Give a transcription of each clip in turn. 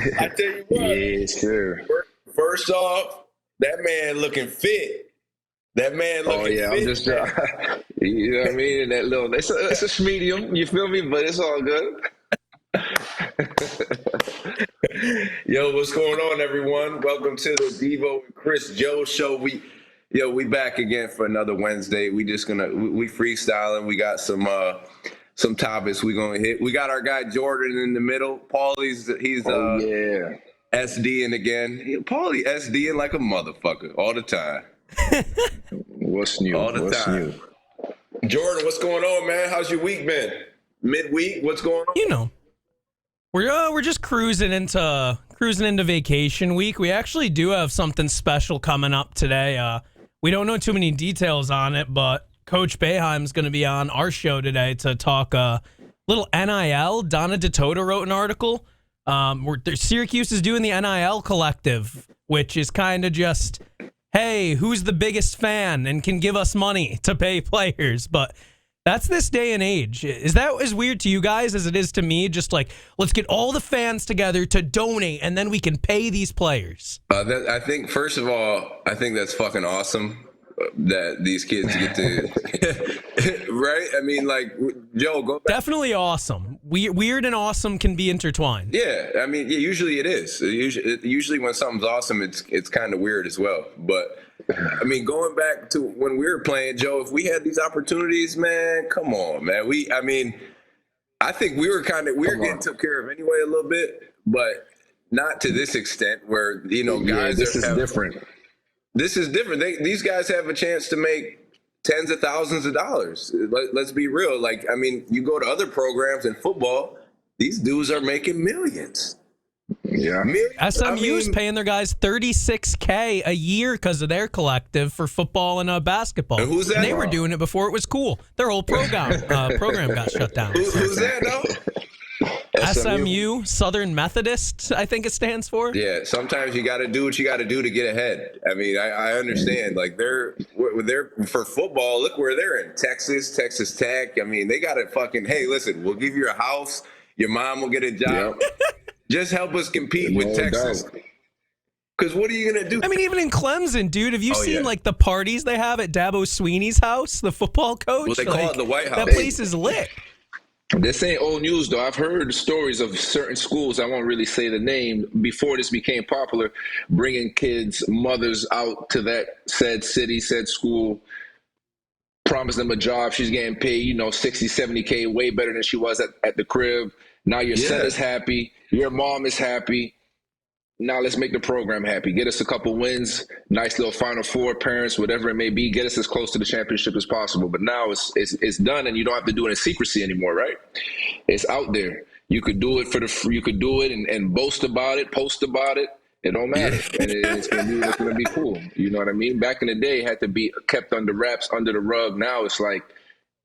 I tell you what. Yes, sir. First off, that man looking fit. That man looking fit. I'm just, you know what I mean? That little, it's a medium, you feel me? But it's all good. Yo, what's going on, everyone? Welcome to the Devo and Chris Joe show. We back again for another Wednesday. We freestyling. We got some topics we gonna hit. We got our guy Jordan in the middle. Paulie's SDing again. Paulie SDing like a motherfucker all the time. What's new? All the time. New? Jordan, what's going on, man? How's your week been? Midweek, what's going on? You know, we're just cruising into vacation week. We actually do have something special coming up today. We don't know too many details on it, but Coach Boeheim's going to be on our show today to talk a little NIL. Donna DeToto wrote an article. Syracuse is doing the NIL collective, which is kind of just, hey, who's the biggest fan and can give us money to pay players? But that's this day and age. Is that as weird to you guys as it is to me? Just like, let's get all the fans together to donate, and then we can pay these players. I think, first of all, I think that's fucking awesome that these kids get to, right? I mean, like, Joe, go back. Definitely awesome. Weird and awesome can be intertwined. Yeah, I mean, usually it is. Usually when something's awesome, it's kind of weird as well. But I mean, going back to when we were playing, Joe, if we had these opportunities, man, come on, man. I think we were getting took care of anyway a little bit, but not to this extent where, guys. This is different. This is different. These guys have a chance to make tens of thousands of dollars. Let's be real. Like, I mean, you go to other programs in football, these dudes are making millions. Yeah. SMU's paying their guys $36K a year because of their collective for football and basketball. And who's that? And they were doing it before it was cool. Their whole program got shut down. Who's that, though? SMU, Southern Methodist, I think it stands for. Yeah, sometimes you got to do what you got to do to get ahead. I mean, I understand. Like, they're for football, look where they're in. Texas Tech. I mean, they got to fucking, hey, listen, we'll give you a house. Your mom will get a job. Yep. Just help us compete with Texas. Because what are you going to do? I mean, even in Clemson, dude, have you seen, like, the parties they have at Dabo Sweeney's house, the football coach? Well, they call it the White House. That place is lit. This ain't old news, though. I've heard stories of certain schools, I won't really say the name, before this became popular, bringing kids' mothers out to that said city, said school, promise them a job. She's getting paid, 60, 70K, way better than she was at the crib. Now your son is happy. Your mom is happy. Now let's make the program happy. Get us a couple wins, nice little Final Four, parents, whatever it may be. Get us as close to the championship as possible. But now it's done, and you don't have to do it in secrecy anymore, right? It's out there. You could do it you could do it and boast about it, post about it. It don't matter, and it's gonna be cool. You know what I mean? Back in the day, it had to be kept under wraps, under the rug. Now it's like,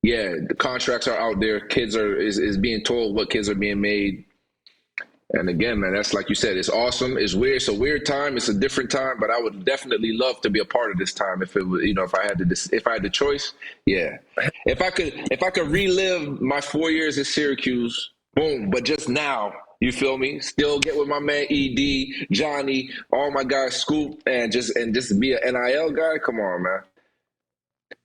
the contracts are out there. Kids is being told what kids are being made. And again, man, that's like you said, it's awesome. It's weird. It's a weird time. It's a different time, but I would definitely love to be a part of this time if it was, if I had the choice. Yeah. If I could relive my 4 years at Syracuse, boom, but just now, you feel me? Still get with my man ED, Johnny, all my guys, Scoop, and just be an NIL guy. Come on, man.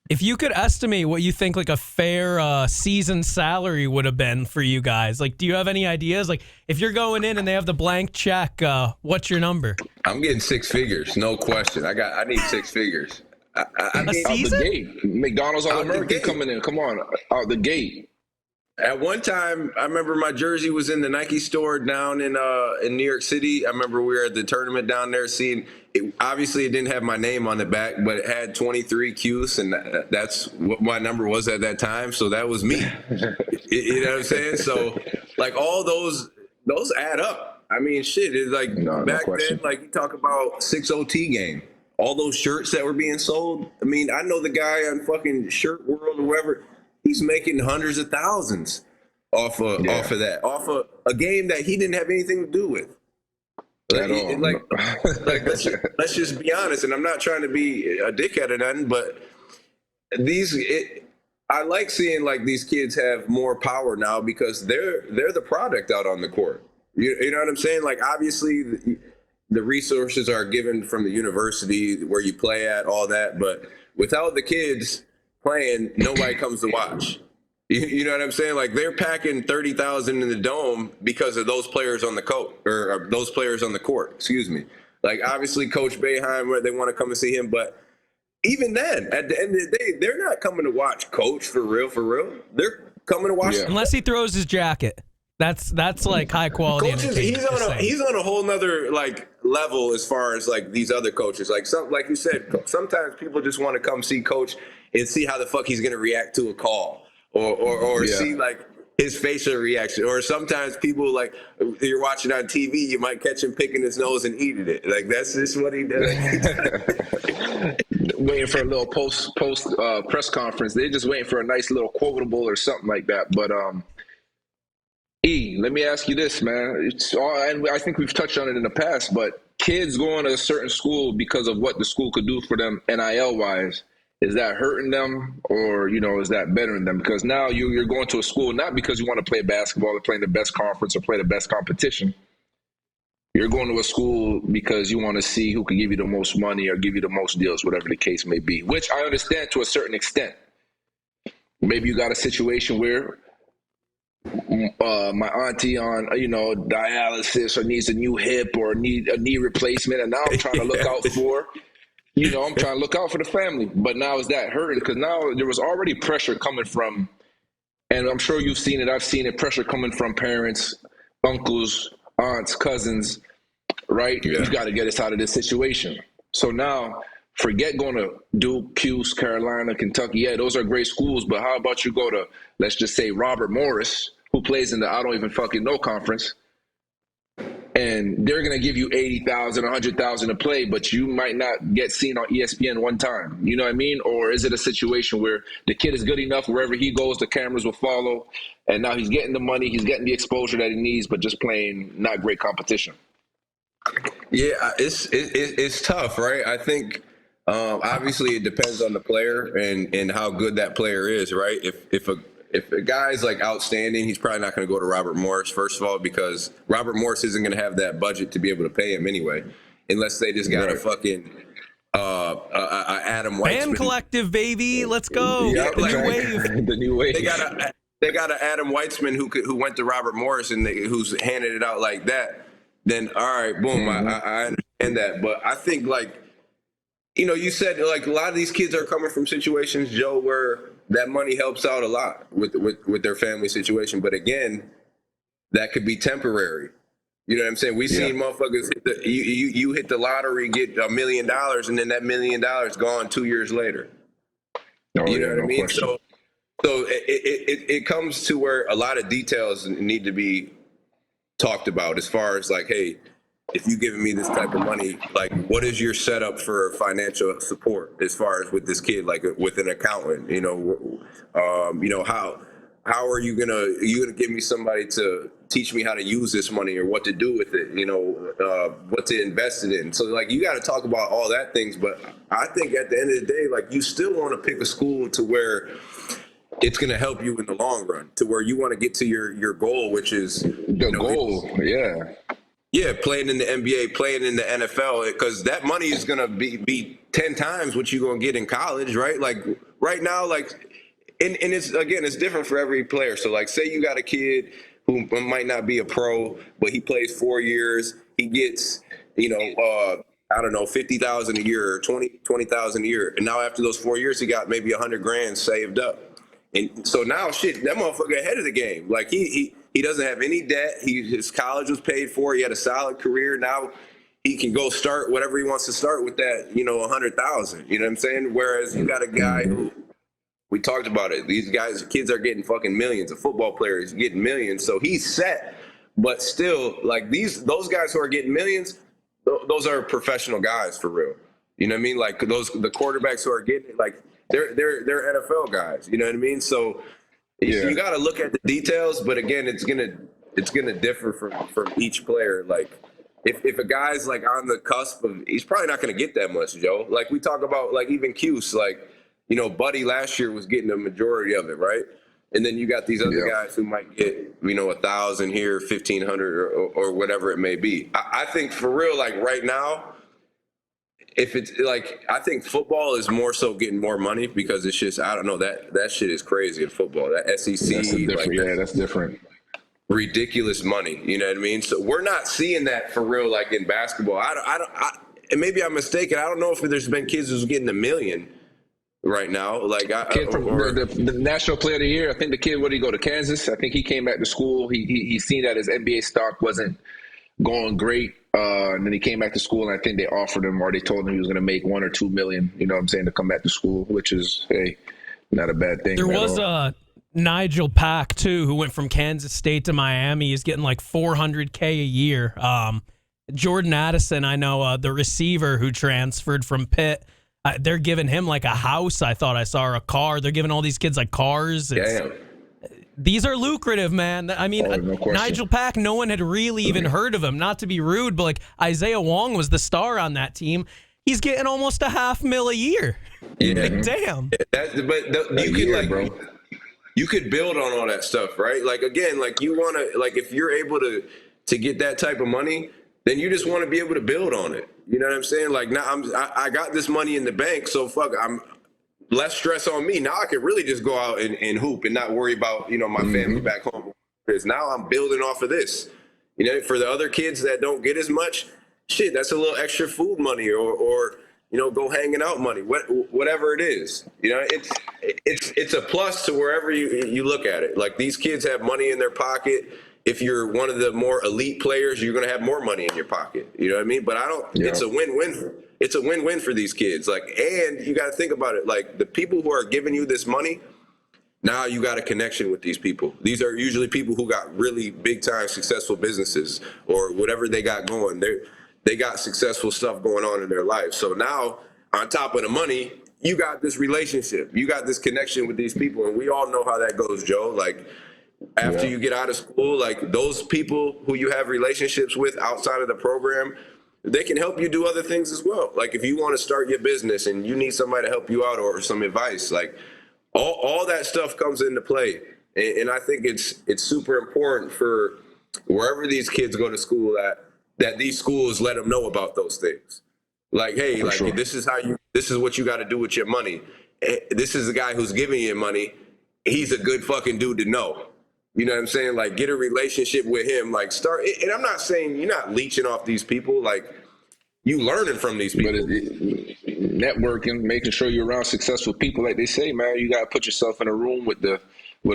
If you could estimate what you think like a fair season salary would have been for you guys, like, do you have any ideas? Like, if you're going in and they have the blank check, what's your number? I'm getting six figures, no question. I need six figures. A season? Out the gate. McDonald's All-American coming in. Come on, out the gate. At one time, I remember my jersey was in the Nike store down in New York City. I remember we were at the tournament down there seeing it. Obviously, it didn't have my name on the back, but it had 23 Qs, and that's what my number was at that time. So that was me. You know what I'm saying? So, like, all those add up. I mean, shit. It's like back then, like, you talk about 6 OT game. All those shirts that were being sold. I mean, I know the guy on fucking Shirt World or whatever. He's making hundreds of thousands off of that, off of a game that he didn't have anything to do with. Let's just be honest. And I'm not trying to be a dickhead or nothing, but I like seeing like these kids have more power now because they're the product out on the court. You know what I'm saying? Like, obviously, the resources are given from the university where you play at, all that. But without the kids playing, nobody comes to watch. You know what I'm saying? Like, they're packing 30,000 in the dome because of those players on the court, or those players on the court. Excuse me. Like, obviously, Coach Boeheim, they want to come and see him, but even then, at the end of the day, they're not coming to watch Coach for real, for real. They're coming to watch. Yeah. Unless he throws his jacket. That's like high quality Coaches, entertainment. he's on a whole nother like level as far as like these other coaches. Like you said, sometimes people just want to come see Coach and see how the fuck he's gonna react to a call, or Yeah. see like his facial reaction. Or sometimes people, like, you're watching on TV, you might catch him picking his nose and eating it. Like, that's just what he does. Waiting for a little post press conference. They're just waiting for a nice little quotable or something like that. But let me ask you this, man. It's all, and I think we've touched on it in the past, but kids going to a certain school because of what the school could do for them NIL wise, is that hurting them, or is that bettering them? Because now you're going to a school not because you want to play basketball or play in the best conference or play the best competition. You're going to a school because you want to see who can give you the most money or give you the most deals, whatever the case may be, which I understand to a certain extent. Maybe you got a situation where my auntie on, dialysis, or needs a new hip or need a knee replacement. And now I'm trying to look out for, I'm trying to look out for the family. But now is that hurting? Because now there was already pressure coming from, and I'm sure you've seen it, I've seen it, pressure coming from parents, uncles, aunts, cousins, right? Yeah. You got to get us out of this situation. So now, forget going to Duke, Cuse, Carolina, Kentucky. Yeah, those are great schools, but how about you go to, let's just say, Robert Morris, who plays in the I don't even fucking know conference, and they're going to give you $80,000, $100,000 to play, but you might not get seen on ESPN one time. You know what I mean? Or is it a situation where the kid is good enough wherever he goes, the cameras will follow, and now he's getting the money, he's getting the exposure that he needs, but just playing not great competition? Yeah, it's tough, right? I think obviously it depends on the player and how good that player is, right? If a guy's like outstanding, he's probably not going to go to Robert Morris, first of all, because Robert Morris isn't going to have that budget to be able to pay him anyway, unless they just got a fucking Adam Weitzman. Fan collective, baby, let's go. Yeah, the like, new wave. The new wave. They got an Adam Weitzman who went to Robert Morris and who's handed it out like that. Then all right, boom, I understand that, but I think you said like a lot of these kids are coming from situations, Joe, where that money helps out a lot with their family situation. But again, that could be temporary. You know what I'm saying? We seen motherfuckers you hit the lottery, get $1 million, and then that $1 million gone 2 years later. You know what I mean? Question. So it comes to where a lot of details need to be talked about as far as like, hey, if you giving me this type of money, like, what is your setup for financial support as far as with this kid, like with an accountant, how are you gonna give me somebody to teach me how to use this money or what to do with it, what to invest it in. So like, you got to talk about all that things, but I think at the end of the day, like, you still want to pick a school to where it's going to help you in the long run, to where you want to get to your goal, which is the goal. Yeah, playing in the NBA, playing in the NFL, because that money is going to be 10 times what you're going to get in college, right? Like right now, like, and it's different for every player. So like, say you got a kid who might not be a pro, but he plays 4 years, he gets, I don't know, 50,000 a year or 20,000 a year. And now after those 4 years, he got maybe 100 grand saved up. And so now, shit, that motherfucker ahead of the game. Like, he doesn't have any debt. His college was paid for. He had a solid career. Now he can go start whatever he wants to start with that, 100,000. You know what I'm saying? Whereas you got a guy who, we talked about it. These kids are getting fucking millions. A football player is getting millions. So he's set. But still, like, those guys who are getting millions, those are professional guys for real. You know what I mean? Like, the quarterbacks who are getting it, like, they're NFL guys. You know what I mean? So you got to look at the details, but again, it's gonna differ from each player. Like, if a guy's like on the cusp of, he's probably not gonna get that much, Joe. Like, we talk about, like, even Cuse, like, Buddy last year was getting the majority of it, right? And then you got these other guys who might get, 1,000 here, 1,500 or whatever it may be. I think for real, like right now, if it's like, I think football is more so getting more money because it's just, I don't know, that shit is crazy in football. That SEC, that's different. Ridiculous money. You know what I mean? So we're not seeing that for real, like in basketball. And maybe I'm mistaken. I don't know if there's been kids who's getting $1 million right now. Like kid from the National Player of the Year. I think the kid, where did he go to Kansas? I think he came back to school. He seen that his NBA stock wasn't going great. And then he came back to school, and I think they offered him, or they told him he was going to make $1 or $2 million, you know what I'm saying, to come back to school, which is, hey, not a bad thing. There was Nigel Pack, too, who went from Kansas State to Miami. He's getting like $400K a year. Jordan Addison, I know, the receiver who transferred from Pitt, they're giving him like a house, I thought I saw, or a car. They're giving all these kids like cars. Damn. These are lucrative, man. I mean, no Nigel Pack, no one had really even heard of him. Not to be rude, but like Isaiah Wong was the star on that team. He's getting almost $500,000 a year. Yeah. Like, damn. You could build on all that stuff, right? Like, again, like you want to, like if you're able to get that type of money, then you just want to be able to build on it. You know what I'm saying? Like now I got this money in the bank, so fuck, I'm less stress on me. Now I can really just go out and hoop and not worry about, my family back home. Because now I'm building off of this. For the other kids that don't get as much, shit, that's a little extra food money or go hanging out money, whatever it is. It's a plus to wherever you look at it. Like these kids have money in their pocket. If you're one of the more elite players, you're going to have more money in your pocket. You know what I mean? But it's a win-win. It's a win-win for these kids. Like, and you got to think about it. Like the people who are giving you this money, now you got a connection with these people. These are usually people who got really big time successful businesses or whatever they got going. They got successful stuff going on in their life. So now on top of the money, you got this relationship. You got this connection with these people. And we all know how that goes, Joe. Like after you get out of school, like those people who you have relationships with outside of the program, they can help you do other things as well. Like if you want to start your business and you need somebody to help you out or some advice, like all that stuff comes into play. And I think it's super important for wherever these kids go to school that these schools let them know about those things. Like, hey, this is what you got to do with your money. This is the guy who's giving you money. He's a good fucking dude to know. You know what I'm saying? Like, get a relationship with him. Like, start. And I'm not saying you're not leeching off these people. Like, you learning from these people. But networking, making sure you're around successful people, like they say, man, you got to put yourself in a room with a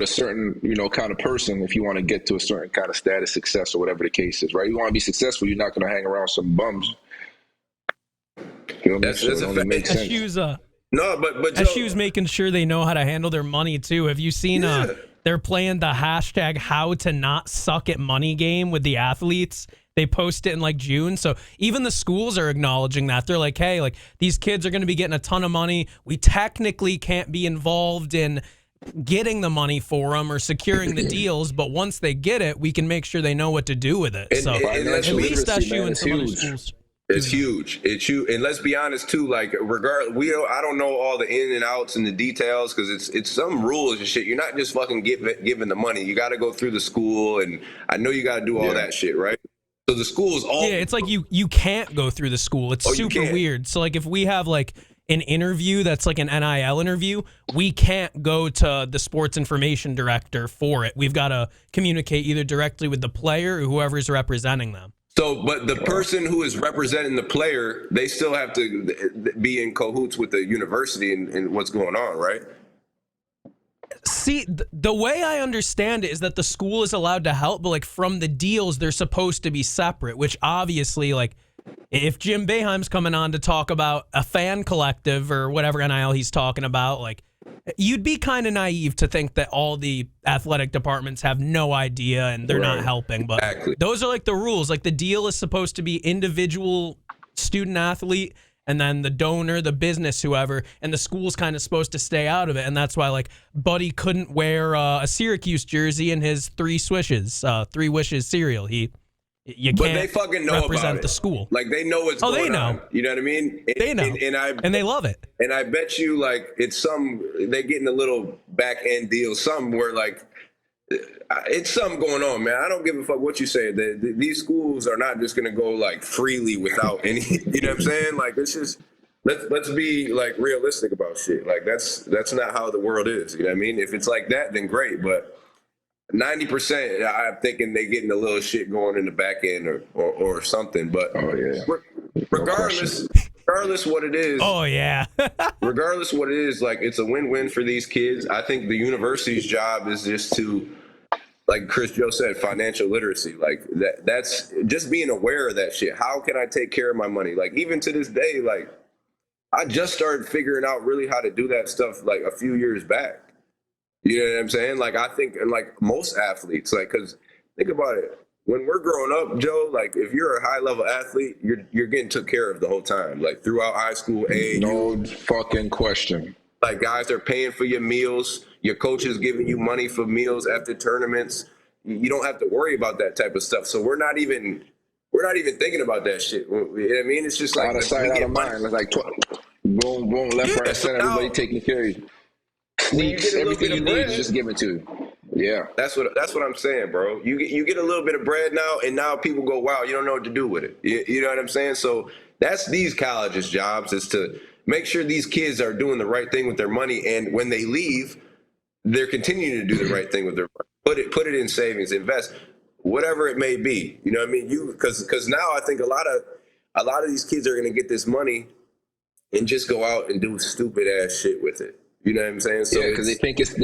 certain, kind of person if you want to get to a certain kind of status, success, or whatever the case is, right? You want to be successful, you're not going to hang around some bums. That's a fact. No, but SU's making sure they know how to handle their money too. Have you seen? They're playing the hashtag "How to Not Suck at Money" game with the athletes. They post it in like June, so even the schools are acknowledging that. They're like, "Hey, like these kids are going to be getting a ton of money. We technically can't be involved in getting the money for them or securing the deals, but once they get it, we can make sure they know what to do with it." So at least SU and some other schools. It's huge. It's huge. And let's be honest too, like I don't know all the in and outs and the details because it's some rules and shit. You're not just fucking giving the money. You got to go through the school, and I know you got to do all that shit, right? So the school's all it's like you can't go through the school. It's super weird. So like if we have like an interview that's like an NIL interview, we can't go to the sports information director for it. We've got to communicate either directly with the player or whoever's representing them. So, but the person who is representing the player, they still have to be in cahoots with the university and what's going on, right? See, the way I understand it is that the school is allowed to help, but like from the deals, they're supposed to be separate, which obviously, like, if Jim Boeheim's coming on to talk about a fan collective or whatever NIL he's talking about, like, you'd be kind of naive to think that all the athletic departments have no idea and they're not helping. But those are like the rules. Like the deal is supposed to be individual student athlete and then the donor, the business, whoever, and the school's kind of supposed to stay out of it. And that's why like Buddy couldn't wear a Syracuse jersey in his Three Wishes cereal. He You But can't they fucking know represent about it. the school. Like they know what's going on. You know what I mean? They know, and they love it. And I bet you, like, they're getting a little back end deal, something where like it's something going on, man. I don't give a fuck what you say. These schools are not just gonna go like freely without any. You know what I'm saying? Like it's just let's be like realistic about shit. Like that's not how the world is. You know what I mean? If it's like that, then great. But 90%, I'm thinking they getting a little shit going in the back end or something. But regardless what it is. Oh yeah. Regardless what it is, like it's a win-win for these kids. I think the university's job is just to, like Chris Joe said, financial literacy. Like that's just being aware of that shit. How can I take care of my money? Like even to this day, like I just started figuring out really how to do that stuff like a few years back. You know what I'm saying? Like I think, and like most athletes, like, cause think about it. When we're growing up, Joe, like if you're a high level athlete, you're getting took care of the whole time. Like throughout high school, no fucking question. Like guys are paying for your meals. Your coach is giving you money for meals after tournaments. You don't have to worry about that type of stuff. So we're not even thinking about that shit. You know what I mean? It's just like out of sight, out of mind. It's like boom, boom, left, right, center. Everybody taking care of you. Sneaks, everything you need is just given to you. Yeah, that's what I'm saying, bro. You get a little bit of bread now, and now people go, wow, you don't know what to do with it. You know what I'm saying? So that's these colleges' jobs, is to make sure these kids are doing the right thing with their money, and when they leave, they're continuing to do the right thing with their money. Put it in savings, invest, whatever it may be. You know what I mean? Because now I think a lot of these kids are going to get this money and just go out and do stupid ass shit with it. You know what I'm saying? So yeah, because they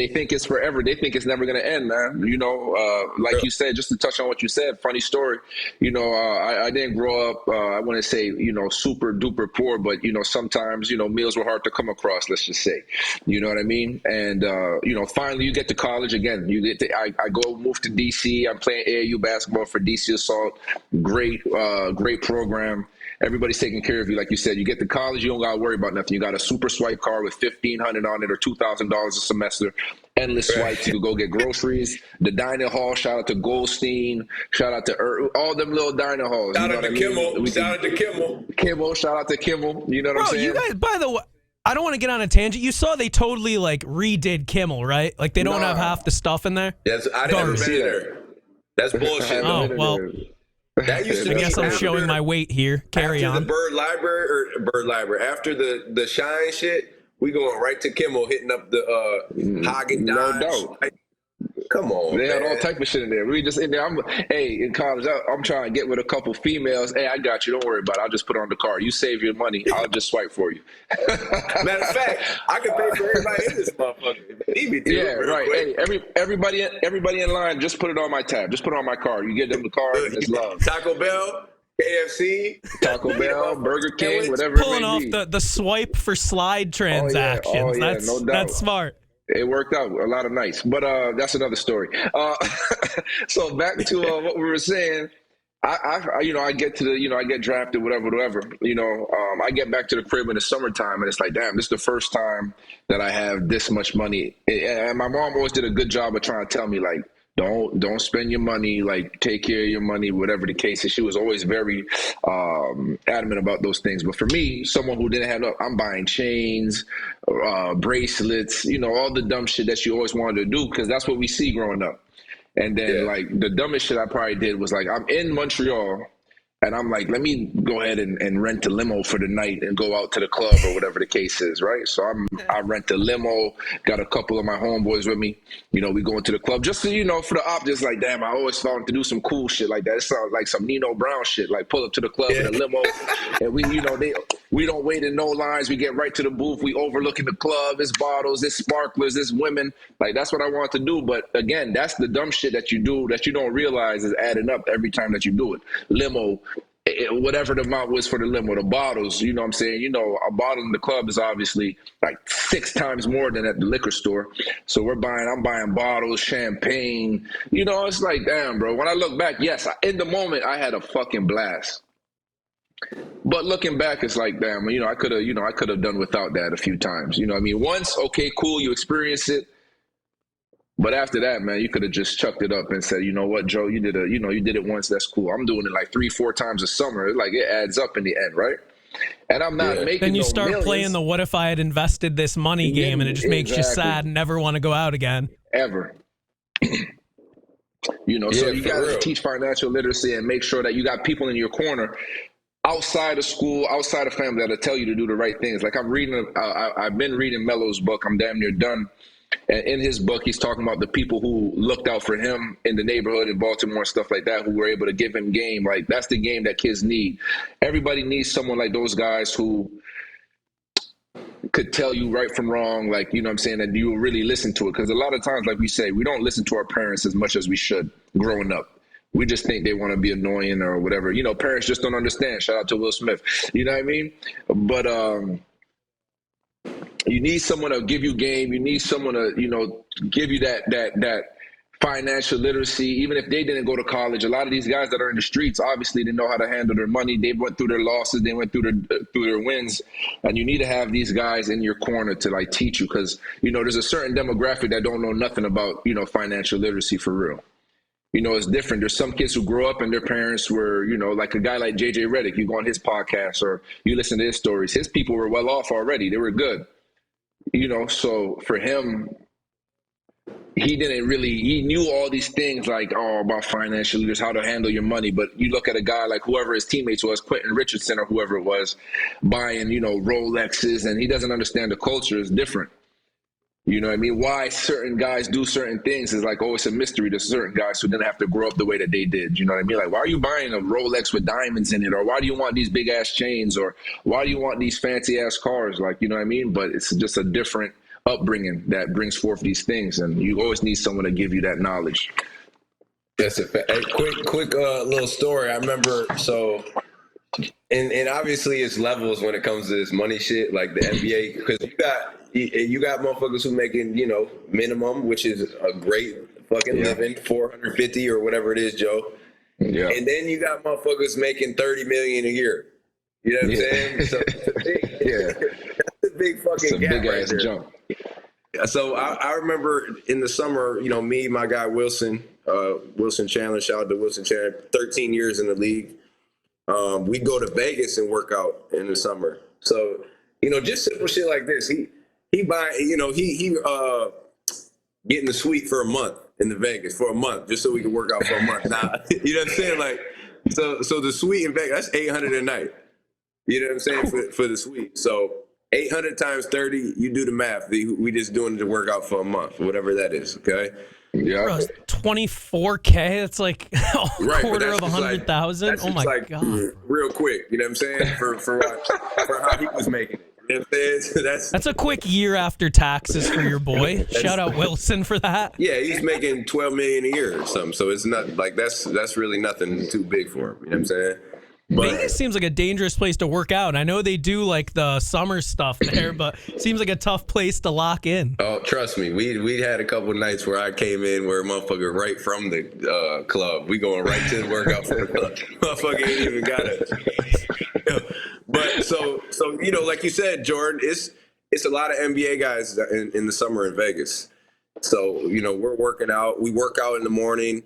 think it's forever. They think it's never gonna end, man. You know, like you said, just to touch on what you said, funny story. You know, I didn't grow up. I wouldn't say super duper poor, but sometimes meals were hard to come across. Let's just say, you know what I mean. And finally you get to college again. I move to DC. I'm playing AAU basketball for DC Assault. Great program. Everybody's taking care of you. Like you said, you get to college, you don't got to worry about nothing. You got a super swipe card with $1,500 on it or $2,000 a semester. Endless swipes. You go get groceries. The dining hall, shout out to Goldstein. Shout out to all them little dining halls. Shout out to Kimmel. Shout out to Kimmel. Kimmel, shout out to Kimmel. You know what I'm saying? You guys, by the way, I don't want to get on a tangent. You saw they totally like redid Kimmel, right? Like they don't have half the stuff in there. Yes, I didn't see there. That's bullshit. Oh, well. That used to I guess I'm showing my weight here. Carry on. The Bird Library. After the Shine shit, we going right to Kimmel, hitting up the Hagen Dazs. No doubt. Come on, they man. had all type of shit in there. We just in there. In college, I'm trying to get with a couple females. Hey, I got you. Don't worry about it. I'll just put it on the card. You save your money. I'll just swipe for you. Matter of fact, I can pay for everybody in this motherfucker. Yeah, right. Hey, everybody in line, just put it on my tab. Just put it on my card. You get them the card, and it's love. Taco Bell, KFC, Taco Bell, Burger King, whatever. Pulling off the swipe for slide transactions. That's no doubt. That's smart. It worked out a lot of nights, but that's another story. So back to what we were saying. I get to I get drafted, whatever. I get back to the crib in the summertime, and it's like, damn, this is the first time that I have this much money. And my mom always did a good job of trying to tell me, like, don't spend your money, like take care of your money, whatever the case is. She was always very adamant about those things. But for me, someone who didn't have enough, I'm buying chains, bracelets, all the dumb shit that you always wanted to do, because that's what we see growing up. And then like the dumbest shit I probably did was like, I'm in Montreal and I'm like, let me go ahead and rent a limo for the night and go out to the club or whatever the case is, right? So I rent a limo, got a couple of my homeboys with me. We go into the club just to, for the op, just like, damn, I always wanted to do some cool shit like that. It sounds like some Nino Brown shit, like pull up to the club in a limo. And we don't wait in no lines. We get right to the booth. We overlooking the club. It's bottles, it's sparklers, it's women. Like, that's what I want to do. But again, that's the dumb shit that you do that you don't realize is adding up every time that you do it. Limo, whatever the amount was for the limo, the bottles, you know what I'm saying? A bottle in the club is obviously like 6 times more than at the liquor store. So I'm buying bottles, champagne. It's like, damn, bro. When I look back, yes, in the moment I had a fucking blast. But looking back, it's like, damn, I could have done without that a few times. Once, okay, cool, you experience it. But after that, man, you could have just chucked it up and said, you know what, Joe, you did it once. That's cool. I'm doing it like 3-4 times a summer. It adds up in the end, right? And I'm not making. Then you no start millions. playing the what if I had invested this money game, and it just makes you sad and never want to go out again. Ever. So you got to teach financial literacy and make sure that you got people in your corner outside of school, outside of family that'll tell you to do the right things. Like I've been reading Melo's book. I'm damn near done. And in his book, he's talking about the people who looked out for him in the neighborhood in Baltimore and stuff like that, who were able to give him game. Like, that's the game that kids need. Everybody needs someone like those guys who could tell you right from wrong, like, you know what I'm saying, that you will really listen to it. Because a lot of times, like we say, we don't listen to our parents as much as we should growing up. We just think they want to be annoying or whatever. Parents just don't understand. Shout out to Will Smith. You know what I mean? But you need someone to give you game. You need someone to, give you that financial literacy. Even if they didn't go to college, a lot of these guys that are in the streets, obviously they know how to handle their money. They went through their losses. They went through their wins. And you need to have these guys in your corner to like teach you, because, there's a certain demographic that don't know nothing about, financial literacy for real. It's different. There's some kids who grow up and their parents were, like a guy like JJ Redick. You go on his podcast or you listen to his stories. His people were well off already. They were good. So for him, he knew all these things like, about financial leaders, how to handle your money. But you look at a guy like whoever his teammates was, Quentin Richardson or whoever it was, buying, Rolexes, and he doesn't understand the culture. Is different. You know what I mean? Why certain guys do certain things is like, it's a mystery to certain guys who didn't have to grow up the way that they did. You know what I mean? Like, why are you buying a Rolex with diamonds in it? Or why do you want these big ass chains? Or why do you want these fancy ass cars? Like, you know what I mean? But it's just a different upbringing that brings forth these things. And you always need someone to give you that knowledge. That's a fact. Hey, quick little story. I remember, and obviously it's levels when it comes to this money shit, like the NBA, because you got motherfuckers who making, minimum, which is a great fucking living, 450 or whatever it is, Joe. Yeah. And then you got motherfuckers making 30 million a year. You know what I'm saying? So it's a big, that's a big fucking gap right there. Jump. So I remember in the summer, me, my guy Wilson Chandler, shout out to Wilson Chandler, 13 years in the league. We go to Vegas and work out in the summer. So, just simple shit like this. He buy, he getting the suite for a month in the Vegas for a month, just so we can work out for a month. Now, you know what I'm saying? Like, so the suite in Vegas, that's $800 a night. You know what I'm saying? For the suite. So 800 times 30, you do the math. We just doing the workout for a month, whatever that is. Okay. Yeah. Bro, 24K. That's like a quarter of 100,000. Oh my god. Real quick. You know what I'm saying? For how he was making it. You know what I'm saying? That's a quick year after taxes for your boy. Shout out Wilson for that. Yeah, he's making $12 million a year or something. So it's not like that's really nothing too big for him. You know what I'm saying? Vegas seems like a dangerous place to work out. I know they do like the summer stuff there, but it seems like a tough place to lock in. Oh, trust me. We had a couple of nights where I came in where a motherfucker right from the club. We going right to the workout for the club. Motherfucker ain't even got it. But so like you said, Jordan, it's a lot of NBA guys in the summer in Vegas. So, we're working out. We work out in the morning.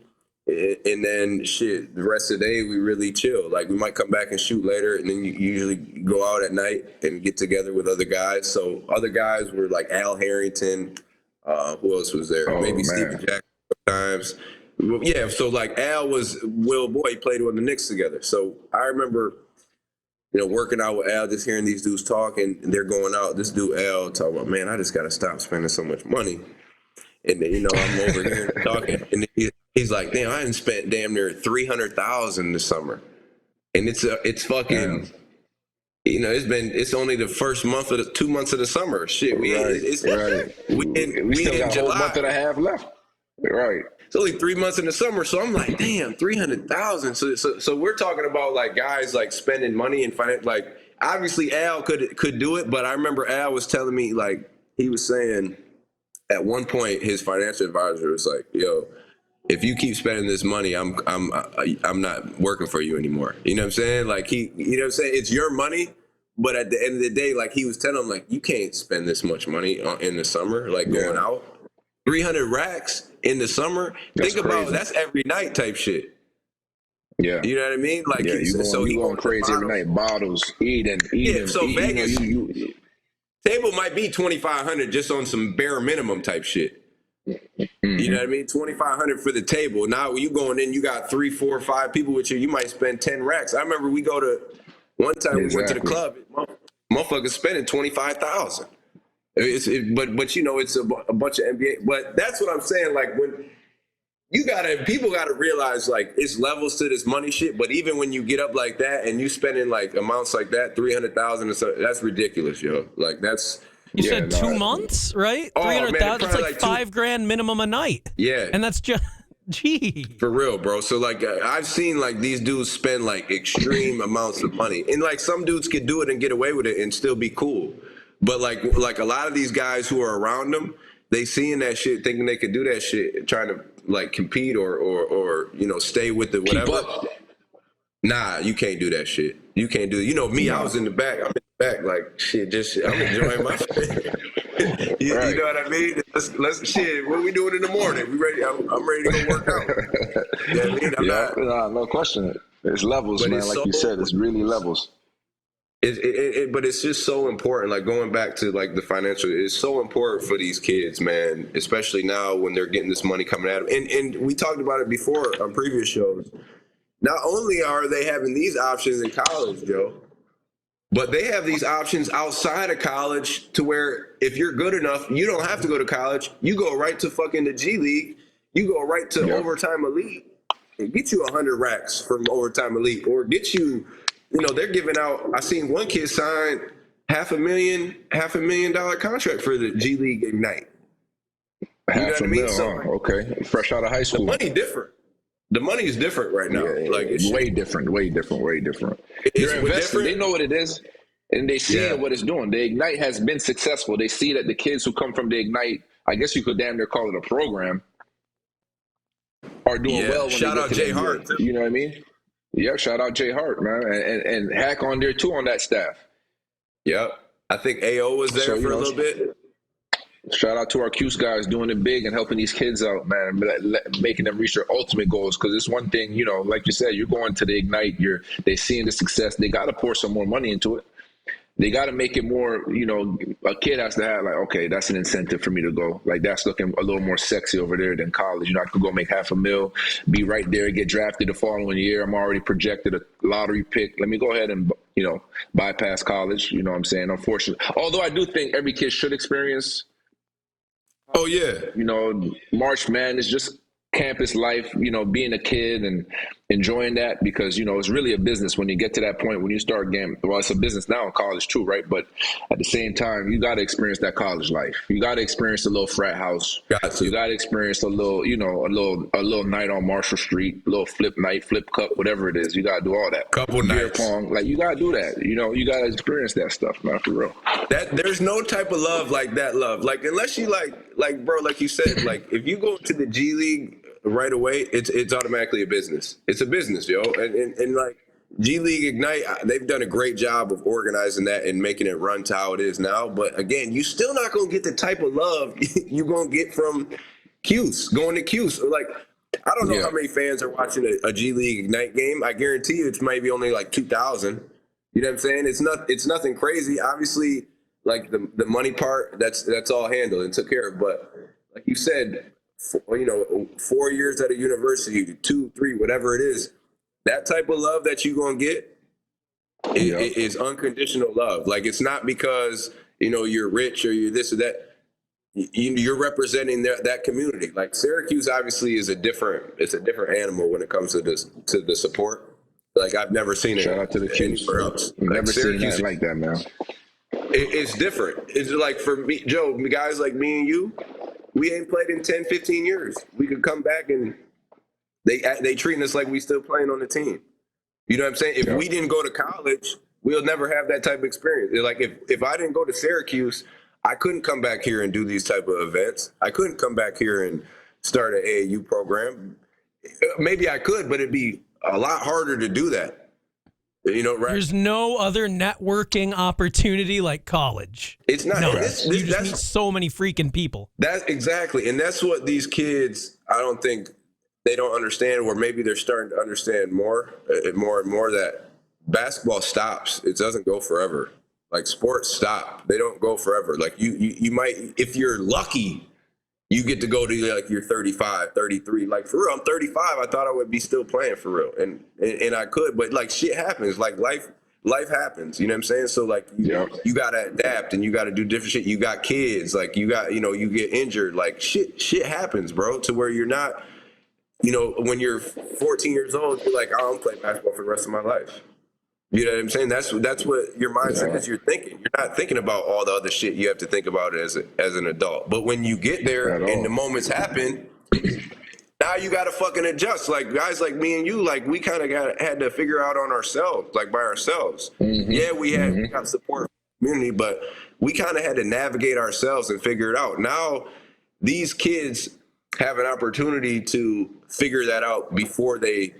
And then the rest of the day we really chill. Like we might come back and shoot later, and then you usually go out at night and get together with other guys. So other guys were like Al Harrington. Who else was there? Maybe Stephen Jackson sometimes. Yeah. So like Al was Will Boy. He played with the Knicks together. So I remember, working out with Al, just hearing these dudes talking, and they're going out. This dude Al talking about, man, I just got to stop spending so much money. And then I'm over here talking, and he's like, damn, I hadn't spent damn near $300,000 this summer, and it's fucking, it's only the first month of the 2 months of the summer. Shit, we still got July. A whole month and a half left. Right. It's only 3 months in the summer, so I'm like, damn, $300,000. So we're talking about like guys like spending money and like obviously Al could do it, but I remember Al was telling me, like, he was saying at one point his financial advisor was like, yo, if you keep spending this money, I'm not working for you anymore. You know what I'm saying? Like it's your money, but at the end of the day, like he was telling him, like, you can't spend this much money in the summer, like going out. 300 racks in the summer. That's Think about crazy. that's every night type shit. Yeah. You know what I mean? Like, Yeah, so he you going going to crazy every bottles. night. Bottles, eating. Yeah, so Vegas You table might be 2,500 just on some bare minimum type shit. You know what I mean? 2,500 for the table. Now when you going in, you got 3, 4, 5 people with you. You might spend 10 racks. I remember we go to one time we went to the club. Motherfuckers spending 25,000. But you know it's a bunch of NBA. But that's what I'm saying. Like when people gotta realize like it's levels to this money shit. But even when you get up like that and you spending like amounts like that, 300,000 or something, that's ridiculous, yo. Like that's. You said 2 months, right? Oh, man, 300,000. It's like like $5,000 minimum a night. Yeah, and that's just gee. For real, bro. So like I've seen like these dudes spend like extreme amounts of money, and like some dudes could do it and get away with it and still be cool. But like a lot of these guys who are around them, they seeing that shit, thinking they could do that shit, trying to like compete or you know stay with the whatever. Nah, you can't do that shit. You can't do it. You know me, I was in the back. I'm in the back like shit. I'm enjoying my shit. You know what I mean? Let's shit. What are we doing in the morning? We ready? I'm ready to go work out. You know what I mean? No question. It's levels, man. Like you said, it's really levels. But it's just so important. Like going back to like the financial, it's so important for these kids, man. Especially now when they're getting this money coming at them. And we talked about it before on previous shows. Not only are they having these options in college, Joe, but they have these options outside of college to where if you're good enough, you don't have to go to college. You go right to fucking the G League. You go right to Overtime Elite and get you 100 racks from Overtime Elite, or get you, you know, they're giving out. I seen one kid sign $500,000 contract for the G League Ignite. $500,000, okay, fresh out of high school. The money different. The money is different right now. Yeah, like it's way different. They're invested. They know what it is, and they see what it's doing. The Ignite has been successful. They see that the kids who come from the Ignite, I guess you could damn near call it a program, are doing well. When shout out Jay Hart. You know what I mean? Yeah, shout out Jay Hart, man, and Hack on there too on that staff. Yep, I think AO was there for a little bit. Shout out to our Cuse guys doing it big and helping these kids out, man, making them reach their ultimate goals. Because it's one thing, you know, like you said, you're going to the Ignite, they're seeing the success. They got to pour some more money into it. They got to make it more, you know, a kid has to have like, okay, that's an incentive for me to go. Like that's looking a little more sexy over there than college. You know, I could go make $500,000, be right there, get drafted the following year. I'm already projected a lottery pick. Let me go ahead and, you know, bypass college. You know what I'm saying? Unfortunately, although I do think every kid should experience. Oh yeah, you know, March Madness, just campus life, you know, being a kid and enjoying that, because, you know, it's really a business when you get to that point when you start getting, well, it's a business now in college too, right? But at the same time, you got to experience that college life. You got to experience a little frat house. You got to experience a little, you know, a little night on Marshall Street, a little flip night, flip cup, whatever it is. You got to do all that. Couple beer nights. pong, like you got to do that. You know, you got to experience that stuff, man, for real. There's no type of love like that love. Like unless you like bro, like you said, like if you go to the G League right away, it's automatically a business. It's a business, yo. And like G League Ignite, they've done a great job of organizing that and making it run to how it is now. But again, you still not gonna get the type of love you're gonna get from Cuse, going to Cuse. Like I don't know how many fans are watching a G League Ignite game. I guarantee you it's maybe only like 2,000. You know what I'm saying? It's nothing crazy. Obviously, like the money part, that's all handled and took care of. But like you said, 4 years at a university, 2, 3, whatever it is, that type of love that you're gonna get is unconditional love. Like it's not because you're rich or you're this or that. You're representing that community. Like Syracuse obviously is a different animal when it comes to the support. Like I've never seen it. Shout out to the Cuse. Never seen that like that, man. It's different. It's like for me, Joe, guys like me and you, we ain't played in 10, 15 years. We could come back and they treating us like we still playing on the team. You know what I'm saying? If we didn't go to college, we'll never have that type of experience. Like if I didn't go to Syracuse, I couldn't come back here and do these type of events. I couldn't come back here and start an AAU program. Maybe I could, but it'd be a lot harder to do that. You know, right? There's no other networking opportunity like college. It's not. No, You you just meet so many freaking people. That's exactly, and that's what these kids, I don't think they don't understand, or maybe they're starting to understand more and more that basketball stops. It doesn't go forever. Like sports stop. They don't go forever. Like you might, if you're lucky, you get to go to like you're 35, 33. Like for real, I'm 35. I thought I would be still playing for real. And I could, but like shit happens. Like life happens. You know what I'm saying? So like you gotta adapt and you gotta do different shit. You got kids, like you got, you get injured. Like shit happens, bro, to where you're not, when you're 14 years old, you're like, I'm playing basketball for the rest of my life. You know what I'm saying? That's what your mindset is. You're thinking. You're not thinking about all the other shit you have to think about as an adult. But when you get there and the moments happen, now you got to fucking adjust. Like guys like me and you, like we kind of had to figure out on ourselves, like by ourselves. Mm-hmm. Yeah, we got support from the community, but we kind of had to navigate ourselves and figure it out. Now these kids have an opportunity to figure that out before they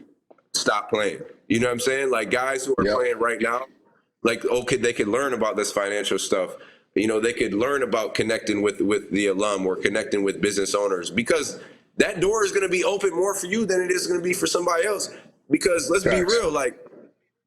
stop playing. You know what I'm saying? Like guys who are playing right now, like, okay, they could learn about this financial stuff. They could learn about connecting with the alum or connecting with business owners, because that door is going to be open more for you than it is going to be for somebody else. Because let's be real, like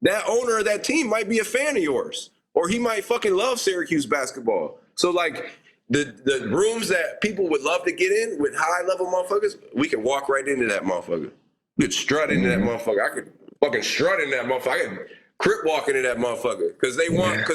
that owner of that team might be a fan of yours, or he might fucking love Syracuse basketball. So like the rooms that people would love to get in with high level motherfuckers, we can walk right into that motherfucker. We could strut into that motherfucker. I could fucking strut in that motherfucker. I could crip walk into that motherfucker because they want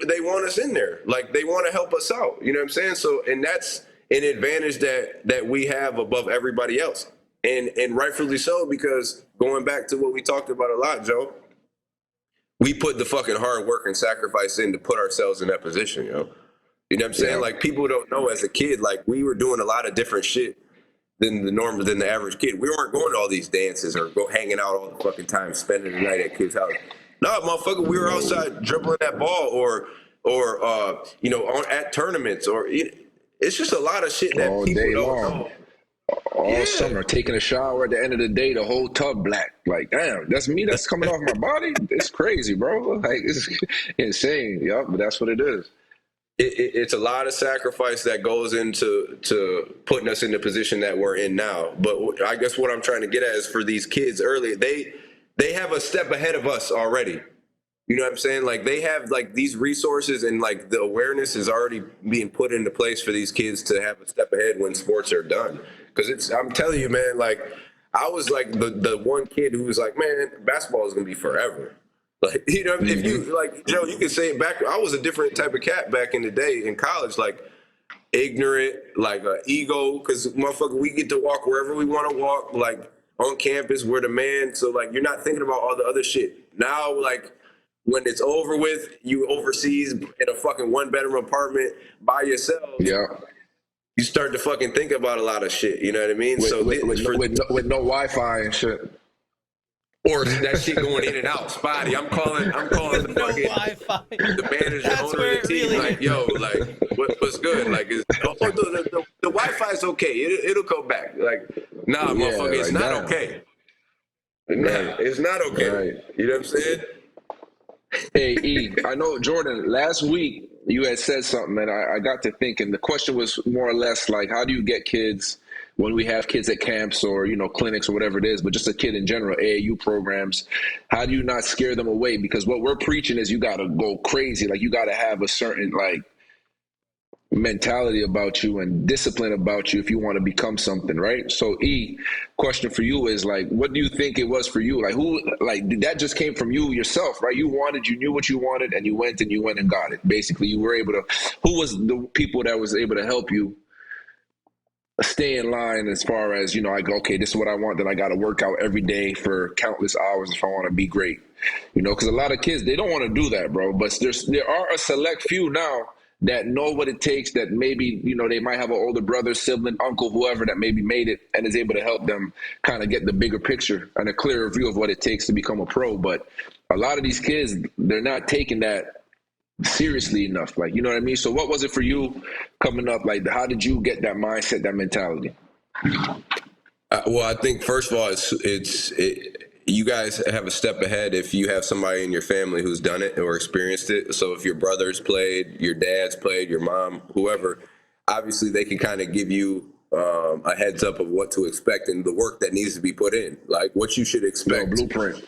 they want us in there. Like they want to help us out. You know what I'm saying? So, and that's an advantage that we have above everybody else, and rightfully so, because going back to what we talked about a lot, Joe, we put the fucking hard work and sacrifice in to put ourselves in that position. You know what I'm saying? Like people don't know as a kid, like we were doing a lot of different shit than the average kid. We weren't going to all these dances or hanging out all the fucking time, spending the night at kids' house. No, motherfucker, we were outside dribbling that ball or at tournaments, or it's just a lot of shit that all people day don't long. know. All summer, taking a shower at the end of the day, the whole tub black. Like, damn, that's me. That's coming off my body. It's crazy, bro. Like, it's insane. Yup, but that's what it is. It's a lot of sacrifice that goes into putting us in the position that we're in now. But I guess what I'm trying to get at is for these kids early, they have a step ahead of us already. You know what I'm saying? Like they have like these resources, and like the awareness is already being put into place for these kids to have a step ahead when sports are done. Because I'm telling you, man, like I was like the one kid who was like, man, basketball is gonna be forever. Like, if you like, Joe, you can say it back. I was a different type of cat back in the day in college, like ignorant, like ego, because motherfucker, we get to walk wherever we want to walk, like on campus, we're the man. So like, you're not thinking about all the other shit. Now, like when it's over with, you overseas in a fucking 1-bedroom apartment by yourself. Yeah. You start to fucking think about a lot of shit. You know what I mean? With no Wi-Fi and shit. Or that shit going in and out, spotty. I'm calling the fucking Wi-Fi. The manager owner of the team, like, yo, like, what's good? Like, the Wi-Fi's okay. It'll come back. Like, nah, motherfucker, it's not okay. Nah, it's not okay. Right. You know what I'm saying? Hey, E, I know, Jordan, last week you had said something, and I got to thinking. The question was more or less like, how do you get kids when we have kids at camps or, clinics or whatever it is, but just a kid in general, AAU programs, how do you not scare them away? Because what we're preaching is you got to go crazy. Like you got to have a certain mentality about you and discipline about you if you want to become something, right? So E, question for you is like, what do you think it was for you? Like that just came from you yourself, right? You knew what you wanted, and you went and got it. Basically, you were able to, who was the people that was able to help you stay in line as far as, I go, okay, this is what I want, then I got to work out every day for countless hours if I want to be great, because a lot of kids, they don't want to do that, bro. But there are a select few now that know what it takes, that maybe, they might have an older brother, sibling, uncle, whoever that maybe made it and is able to help them kind of get the bigger picture and a clearer view of what it takes to become a pro. But a lot of these kids, they're not taking that seriously enough, like, you know what I mean? So what was it for you coming up? Like, how did you get that mindset, that mentality? Well, I think first of all, you guys have a step ahead if you have somebody in your family who's done it or experienced it. So if your brothers played, your dad's played, your mom, whoever, obviously they can kind of give you a heads up of what to expect and the work that needs to be put in, like what you should expect. Blueprint.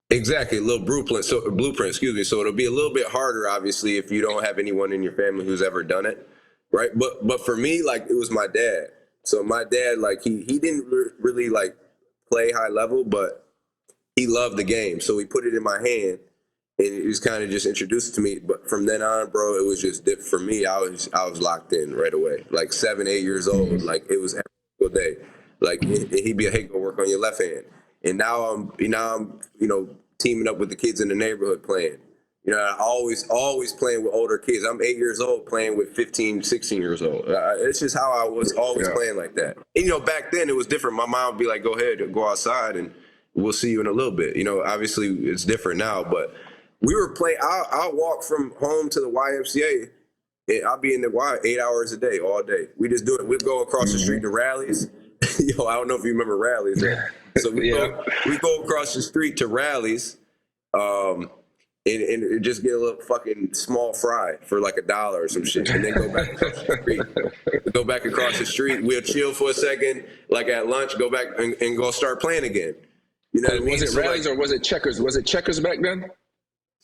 Exactly, a little blueprint. So blueprint, excuse me. So it'll be a little bit harder, obviously, if you don't have anyone in your family who's ever done it, right? But for me, like it was my dad. So my dad, like he didn't really like play high level, but he loved the game. So he put it in my hand, and it was kind of just introduced to me. But from then on, bro, it was just for me. I was locked in right away. Like 7, 8 years old. Like it was every single day. Like he'd be like, hey, go work on your left hand. And now I'm teaming up with the kids in the neighborhood playing. You know, I always playing with older kids. I'm 8 years old playing with 15, 16 years old. It's just how I was always playing like that. And, you know, back then it was different. My mom would be like, go ahead, go outside, and we'll see you in a little bit. You know, obviously it's different now, but we were playing. I'll walk from home to the YMCA, and I'll be in the Y 8 hours a day, all day. We just do it. We'd go across the street to rallies. Yo, I don't know if you remember rallies. So we go across the street to rallies, and just get a little fucking small fry for like $1 or some shit, and then go back across the street. Go back across the street. We'll chill for a second, like at lunch. Go back and go start playing again. You know what I mean? Was it rallies or was it checkers? Was it checkers back then?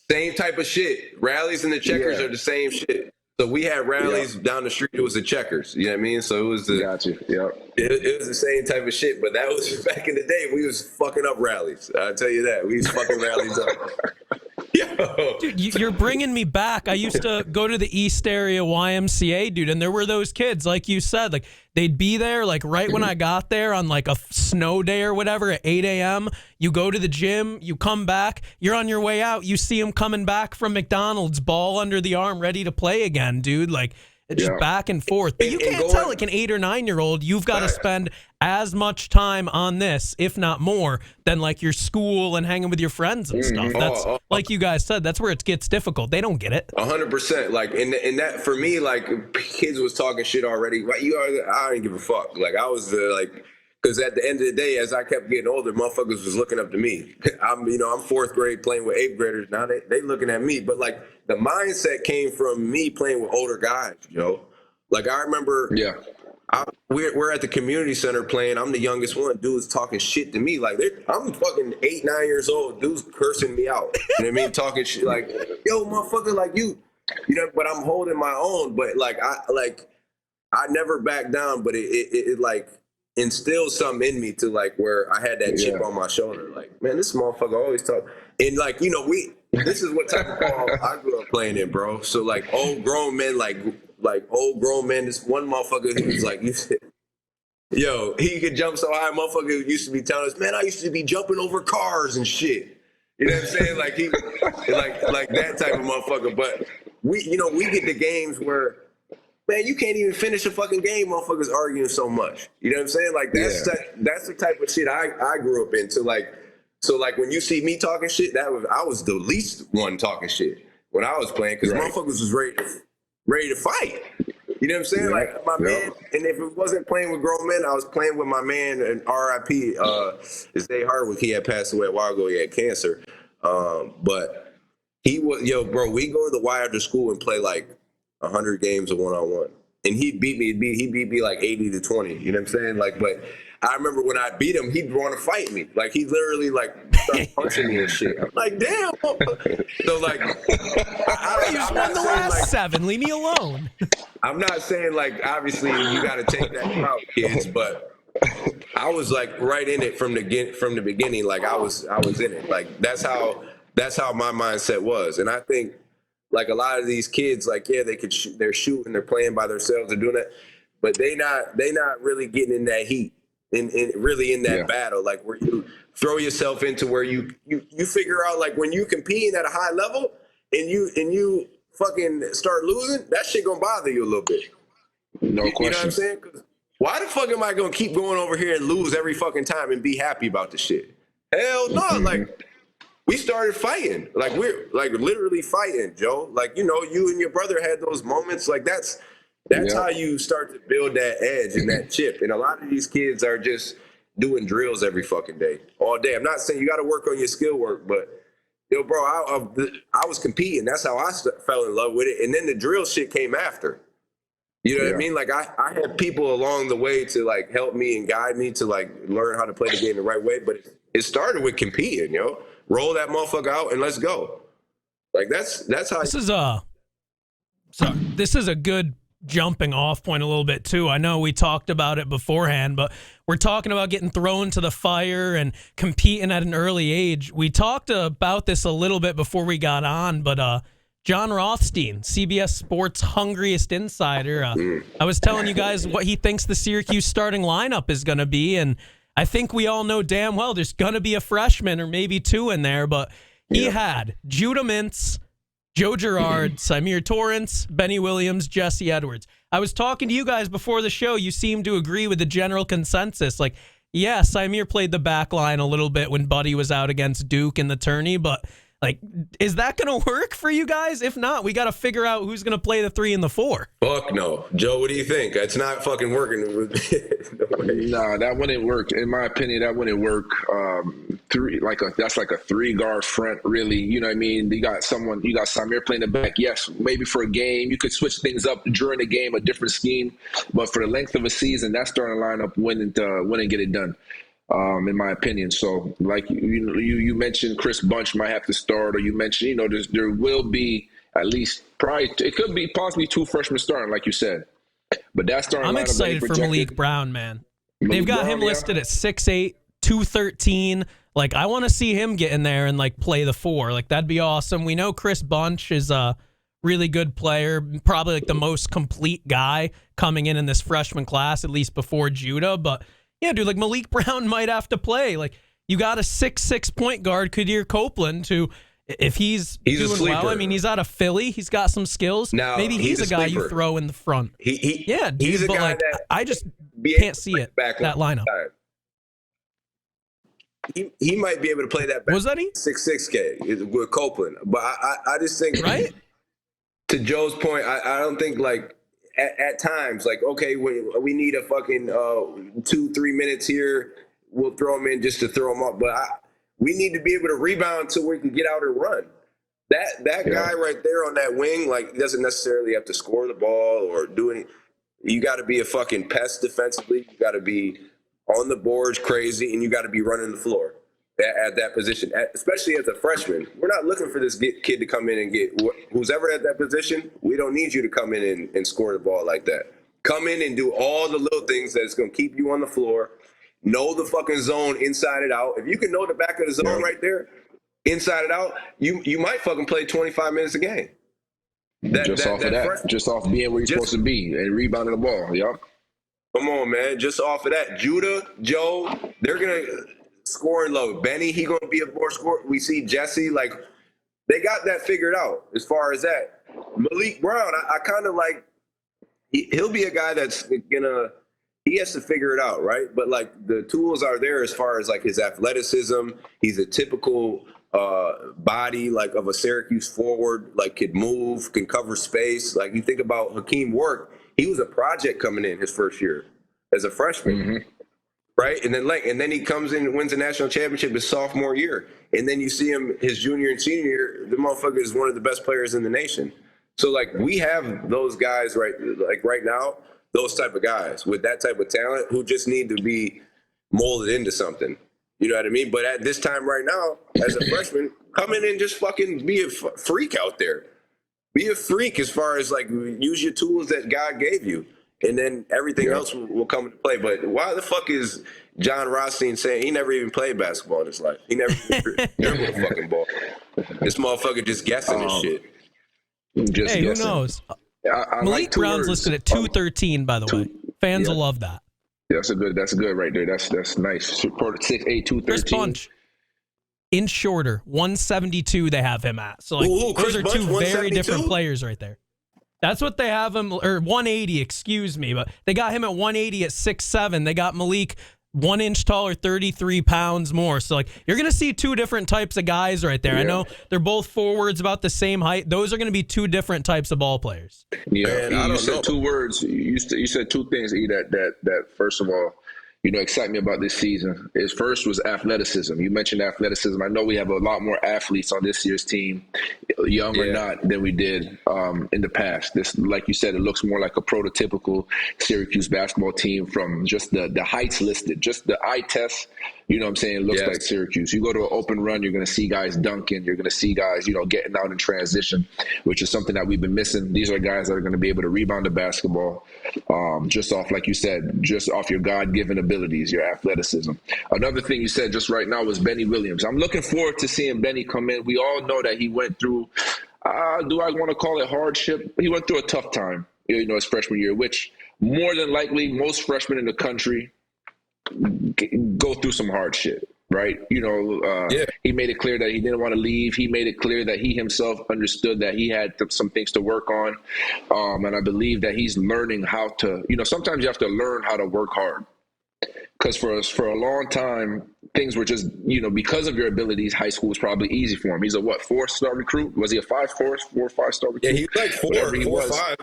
Same type of shit. Rallies and the checkers are the same shit. So we had rallies down the street. It was the checkers. You know what I mean? So it was the. Got you. Yeah. It was the same type of shit, but that was back in the day. We was fucking up rallies. I'll tell you that. We was fucking rallies up. Yo. Dude, you're bringing me back. I used to go to the East Area YMCA, dude, and there were those kids, like you said, like they'd be there, like right when I got there on like a snow day or whatever at 8 a.m. You go to the gym, you come back, you're on your way out, you see them coming back from McDonald's, ball under the arm, ready to play again, dude. Like just back and forth. But you can't tell like an 8 or 9 year old, you've got to spend as much time on this, if not more, than like your school and hanging with your friends and stuff. That's like you guys said, that's where it gets difficult. They don't get it. 100%. Like in that for me, like kids was talking shit already. Like I didn't give a fuck. Like I was like, because at the end of the day, as I kept getting older, motherfuckers was looking up to me. I'm 4th grade playing with 8th graders. Now they looking at me. But like the mindset came from me playing with older guys, you know? Like I remember we're at the community center playing. I'm the youngest one. Dudes talking shit to me. Like I'm fucking 8, 9 years old. Dudes cursing me out. You know what I mean? Talking shit like, yo, motherfucker, like you know, but I'm holding my own. But like I never back down, but it like instilled something in me to like where I had that chip on my shoulder. Like, man, this motherfucker always talk. And like, you know, this is what type of ball I grew up playing in, bro. So like old grown men, like old grown men. This one motherfucker who was like, you said, yo, he could jump so high. Motherfucker who used to be telling us, man, I used to be jumping over cars and shit. You know what I'm saying? Like he, like that type of motherfucker. But we get the games where, man, you can't even finish a fucking game. Motherfuckers arguing so much. You know what I'm saying? Like that's the type of shit I grew up into. So like when you see me talking shit, I was the least one talking shit when I was playing because motherfuckers was ready to fight. You know what I'm saying? Like my man, and if it wasn't playing with grown men, I was playing with my man and R.I.P. It's Day Hardwick. He had passed away a while ago. He had cancer, but he was bro. We go to the Y after school and play like 100 games of 1-on-1, and he beat me like 80-20. You know what I'm saying? Like, but I remember when I beat him, he'd want to fight me. Like he literally like started punching me and shit. I'm like, damn. So like, I won the last 7. Leave me alone. I'm not saying like obviously you got to take that out, kids, but I was like right in it from the beginning. Like I was in it. Like that's how my mindset was, and I think like a lot of these kids, like they could they're shooting, they're playing by themselves, they're doing that, but they not really getting in that heat. Really in that battle, like where you throw yourself into where you figure out like when you competing at a high level and you fucking start losing, that shit gonna bother you a little bit. No question. You know what I'm saying? 'Cause why the fuck am I gonna keep going over here and lose every fucking time and be happy about the shit? Hell no. Like we started fighting. Like we're like literally fighting, Joe. Like, you know, you and your brother had those moments. Like that's how you start to build that edge and that chip. And a lot of these kids are just, doing drills every fucking day, all day. I'm not saying you got to work on your skill work, but yo, bro, I was competing. That's how I fell in love with it. And then the drill shit came after. You know what I mean? Like I had people along the way to like help me and guide me to like learn how to play the game the right way. But it started with competing, yo. Roll that motherfucker out and let's go. Like that's how. This is a good jumping off point a little bit too. I know we talked about it beforehand, but we're talking about getting thrown to the fire and competing at an early age. We talked about this a little bit before we got on, but John Rothstein, CBS Sports Hungriest Insider, I was telling you guys what he thinks the Syracuse starting lineup is going to be, and I think we all know damn well there's going to be a freshman or maybe two in there, but he had Judah Mintz, Joe Girard, Symir Torrance, Benny Williams, Jesse Edwards. I was talking to you guys before the show. You seem to agree with the general consensus. Like, yeah, Symir played the back line a little bit when Buddy was out against Duke in the tourney, but like, is that going to work for you guys? If not, we got to figure out who's going to play the 3 and the 4. Fuck no. Joe, what do you think? It's not fucking working. Nah, that wouldn't work. In my opinion, that wouldn't work. That's like a 3-guard front, really. You know what I mean? You got Symir playing the back. Yes, maybe for a game, you could switch things up during the game, a different scheme. But for the length of a season, that starting lineup wouldn't get it done. In my opinion. So like you mentioned Chris Bunch might have to start, or you mentioned, there will be at least it could be possibly 2 freshmen starting, like you said. But that's starting. I'm excited for Malik Brown, man. They've got him listed at 6'8", 213. Like, I want to see him get in there and like play the 4. Like, that'd be awesome. We know Chris Bunch is a really good player, probably like the most complete guy coming in this freshman class, at least before Judah, but yeah, dude, like Malik Brown might have to play. Like, you got a 6'6" point guard, Kadir Copeland, who, if he's doing well, I mean, he's out of Philly. He's got some skills. Now, maybe he's a guy you throw in the front. Yeah, dude, he's a but guy like, that I just can't see it, that lineup. He might be able to play that back. Was that he? 6'6" with Copeland. But I just think, right? To Joe's point, I don't think, like, at times, like, okay, we need a fucking 2-3 minutes here, we'll throw them in just to throw them up. But we need to be able to rebound so we can get out and run. That guy right there on that wing, like, doesn't necessarily have to score the ball or do any. You got to be a fucking pest defensively. You got to be on the boards crazy, and you got to be running the floor at that position, especially as a freshman. We're not looking for this kid to come in and get who's ever at that position. We don't need you to come in and score the ball like that. Come in and do all the little things that's going to keep you on the floor. Know the fucking zone inside and out. If you can know the back of the zone right there, inside and out, you might fucking play 25 minutes a game. Just off being where you're supposed to be and rebounding the ball. Yep. Come on, man. Just off of that. Judah, Joe, they're going to scoring low. Benny, he going to be a more scorer. We see Jesse, like, they got that figured out as far as that. Malik Brown, I kind of like, he'll be a guy that's he has to figure it out, right? But, like, the tools are there as far as, like, his athleticism. He's a typical body, like, of a Syracuse forward, like, could move, can cover space. Like, you think about Hakeem Work, he was a project coming in his first year as a freshman. Mm-hmm. Right, and then he comes in and wins a national championship his sophomore year, and then you see him his junior and senior year. The motherfucker is one of the best players in the nation. So, like, we have those guys right now, those type of guys with that type of talent who just need to be molded into something. You know what I mean? But at this time right now, as a freshman, come in and just fucking be a freak out there. Be a freak as far as, like, use your tools that God gave you. And then everything else will come into play. But why the fuck is John Rothstein saying he never even played basketball in his life? He never dribbled a fucking ball. This motherfucker just guessing this shit. Hey, who knows? Malik Brown's listed at 213, by the way. Fans will love that. That's good right there. That's nice. 6'8", 213. Chris Bunch, inch shorter, 172 they have him at. So, like, those are two very different players right there. That's what they have him, or 180, excuse me. But they got him at 180 at 6'7". They got Malik 1 inch taller, 33 pounds more. So, like, you're going to see two different types of guys right there. Yeah. I know they're both forwards about the same height. Those are going to be two different types of ball players. Yeah, you said 2 words. You said 2 things, E, that first of all, excite me about this season is first was athleticism. You mentioned athleticism. I know we have a lot more athletes on this year's team, young or not, than we did in the past. This, like you said, it looks more like a prototypical Syracuse basketball team from just the heights listed, just the eye test. You know what I'm saying? It looks like Syracuse. You go to an open run, you're going to see guys dunking. You're going to see guys, getting out in transition, which is something that we've been missing. These are guys that are going to be able to rebound the basketball just off, like you said, just off your God-given abilities, your athleticism. Another thing you said just right now was Benny Williams. I'm looking forward to seeing Benny come in. We all know that he went through, do I want to call it hardship? He went through a tough time, his freshman year, which more than likely most freshmen in the country go through some hard shit, right? He made it clear that he didn't want to leave. He made it clear that he himself understood that he had some things to work on. And I believe that he's learning how to, sometimes you have to learn how to work hard. Because for a long time, things were just, because of your abilities, high school was probably easy for him. He's a 4-star recruit? Was he a 5-4 or 5-star recruit? Yeah, he's like 4 or 5.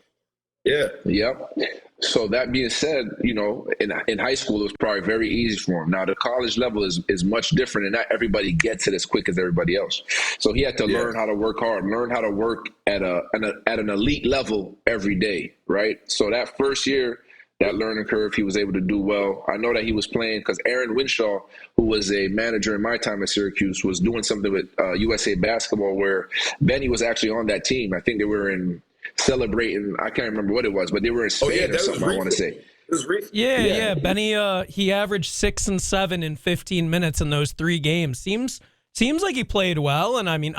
Yeah. Yep. So that being said, in high school, it was probably very easy for him. Now, the college level is much different, and not everybody gets it as quick as everybody else. So he had to learn how to work hard, learn how to work at an elite level every day, right? So that first year, that learning curve, he was able to do well. I know that he was playing because Aaron Winshaw, who was a manager in my time at Syracuse, was doing something with USA Basketball where Benny was actually on that team. I think they were celebrating, I can't remember what it was, but they were in Spain or something, I want to say. It was recent. Yeah. Benny, he averaged 6 and 7 in 15 minutes in those 3 games. Seems like he played well, and I mean,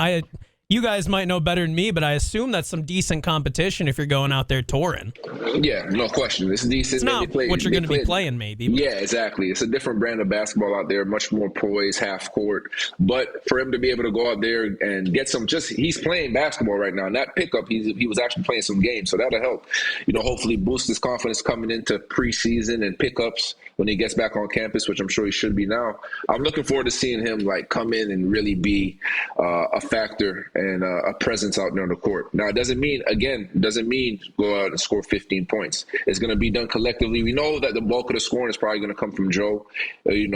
you guys might know better than me, but I assume that's some decent competition if you're going out there touring. Yeah, no question. It's decent. It's not what you're going to be playing, maybe. But. Yeah, exactly. It's a different brand of basketball out there, much more poised, half court. But for him to be able to go out there and get he's playing basketball right now. And that pickup, he was actually playing some games. So that'll help, hopefully boost his confidence coming into preseason and pickups when he gets back on campus, which I'm sure he should be now. I'm looking forward to seeing him come in and really be a factor and a presence out there on the court. Now, it doesn't mean go out and score 15 points. It's going to be done collectively. We know that the bulk of the scoring is probably going to come from Joe. We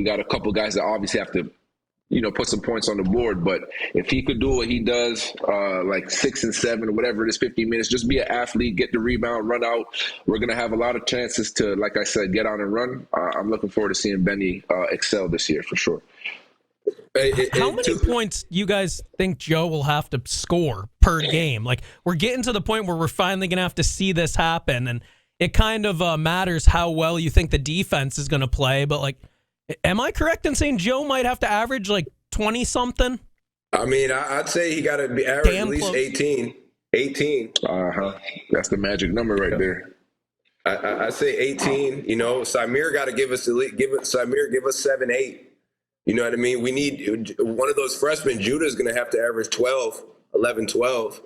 got a couple guys that obviously have to, put some points on the board. But if he could do what he does, 6 and 7, whatever it is, 15 minutes, just be an athlete, get the rebound, run out. We're going to have a lot of chances to, like I said, get out and run. I'm looking forward to seeing Benny excel this year for sure. How many points you guys think Joe will have to score per game? We're getting to the point where we're finally going to have to see this happen, and it kind of matters how well you think the defense is going to play. But, am I correct in saying Joe might have to average 20-something? I mean, I'd say he got to be average at least 18. 18. That's the magic number right there. I say 18. Samir got to give us 7, 8. You know what I mean? We need one of those freshmen. Judah's going to have to average 11, 12,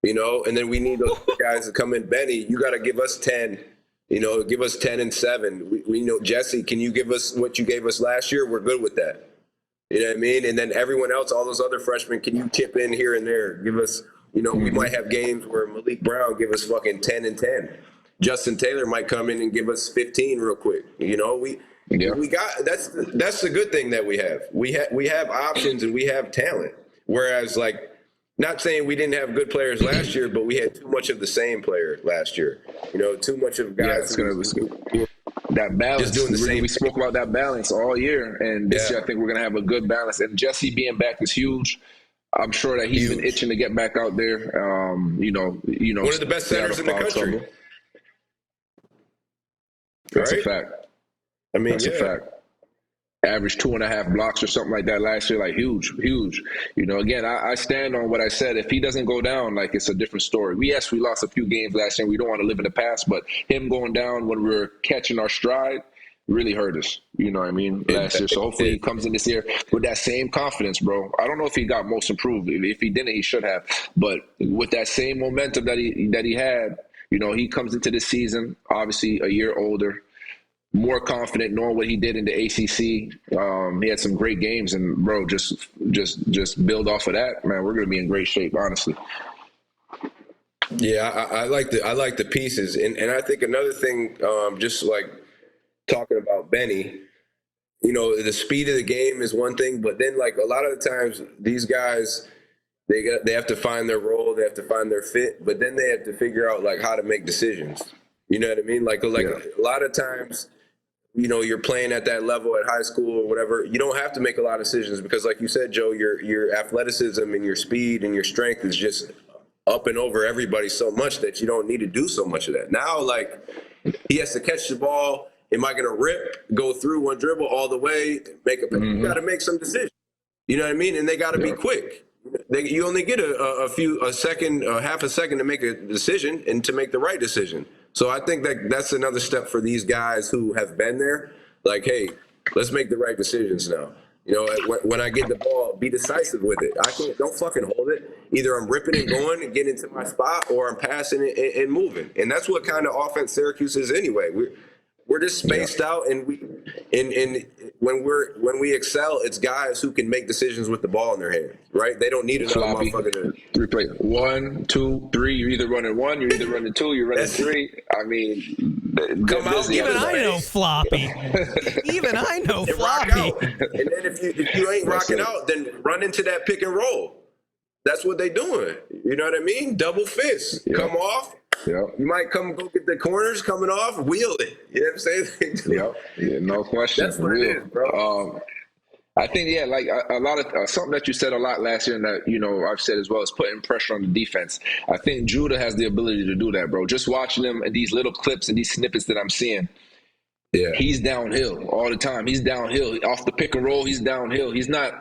and then we need those guys to come in. Benny, you got to give us 10, give us 10 and 7. We know, Jesse, can you give us what you gave us last year? We're good with that. You know what I mean? And then everyone else, all those other freshmen, can you chip in here and there? Give us, we might have games where Malik Brown give us fucking 10 and 10. Justin Taylor might come in and give us 15 real quick. We got that's the good thing that we have. We have options and we have talent. Whereas, not saying we didn't have good players last year, but we had too much of the same player last year. Too much of guys. That balance. Just doing the same. We spoke about that balance all year, and this year I think we're gonna have a good balance. And Jesse being back is huge. I'm sure that he's been itching to get back out there. One of the best centers in the country. That's a fact. I mean, that's a fact. Average 2.5 blocks or something like that last year, huge. Again, I stand on what I said. If he doesn't go down, it's a different story. We lost a few games last year. We don't want to live in the past, but him going down when we're catching our stride really hurt us. You know what I mean? Last year. So hopefully he comes in this year with that same confidence, bro. I don't know if he got most improved. If he didn't, he should have. But with that same momentum that he had, he comes into this season, obviously a year older, more confident knowing what he did in the ACC. He had some great games, and bro, just build off of that, man. We're going to be in great shape, honestly. Yeah, I like the pieces, and I think another thing, talking about Benny, you know, the speed of the game is one thing, but then like a lot of the times these guys, they have to find their role, they have to find their fit, but then they have to figure out like how to make decisions. You know what I mean? Like a lot of times, you know, you're playing at that level at high school or whatever, you don't have to make a lot of decisions because like you said, Joe, your athleticism and your speed and your strength is just up and over everybody so much that you don't need to do so much of that. Now, like, he has to catch the ball. Am I going to rip, go through one dribble all the way, make a You got to make some decisions. You know what I mean? And they got to be quick. You only get a second, half a second to make a decision and to make the right decision. So I think that that's another step for these guys who have been there. Like, hey, let's make the right decisions now. You know, when I get the ball, be decisive with it. Don't fucking hold it. Either I'm ripping and going and getting into my spot, or I'm passing it and moving. And that's what kind of offense Syracuse is anyway. We're just spaced out, and when we excel, it's guys who can make decisions with the ball in their hands, right? They don't need another motherfucker to replay 1, 2, 3. You're either running 1, you're either running 2, you're running 3. I mean, come out. Even I know floppy. Even I know floppy. And then if you ain't rocking out, then run into that pick and roll. That's what they doing. You know what I mean? Double fist. Yep. Come off. Yep. You might go get the corners coming off, wheel it. You know what I'm saying? Yep. Yeah, no question. That's what it is, bro. I think, like a lot of something that you said a lot last year, and that, you know, I've said as well, is putting pressure on the defense. I think Judah has the ability to do that, bro. Just watching him and these little clips and these snippets that I'm seeing, he's downhill all the time. He's downhill. Off the pick and roll, he's downhill. He's not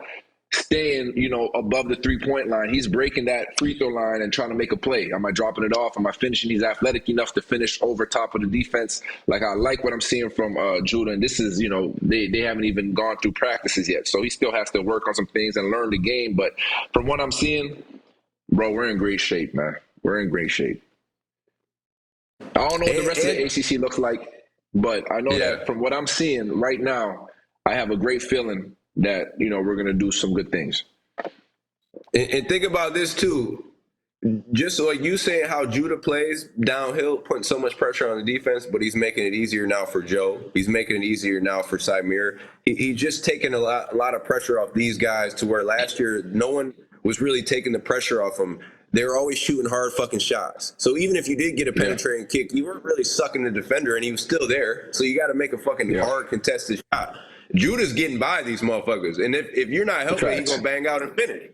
staying, you know, above the 3-point line. He's breaking that free throw line and trying to make a play. Am I dropping it off? Am I finishing? He's athletic enough to finish over top of the defense. Like, I like what I'm seeing from Judah. And this is, you know, they haven't even gone through practices yet. So he still has to work on some things and learn the game. But from what I'm seeing, bro, we're in great shape, man. We're in great shape. I don't know what the rest of the ACC looks like, but I know that from what I'm seeing right now, I have a great feeling that, you know, we're going to do some good things. And think about this too. Just like you saying how Judah plays downhill, putting so much pressure on the defense, but he's making it easier now for Joe. He's making it easier now for Symir. He's just taking a lot of pressure off these guys, to where last year no one was really taking the pressure off them. They were always shooting hard fucking shots. So even if you did get a penetrating kick, you weren't really sucking the defender, and he was still there. So you got to make a fucking hard contested shot. Judah's getting by these motherfuckers, and if you're not helping, he's gonna bang out and finish.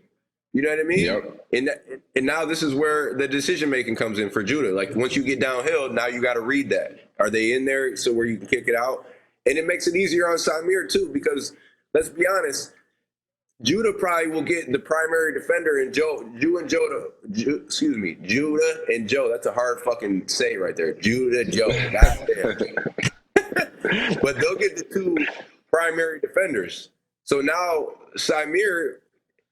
You know what I mean? Yep. And now this is where the decision making comes in for Judah. Like, once you get downhill, now you got to read that. Are they in there so where you can kick it out? And it makes it easier on Symir too, because let's be honest, Judah probably will get the primary defender, and Judah and Joe. That's a hard fucking say right there. Judah, Joe. Goddamn. But they'll get the two primary defenders. So now Symir,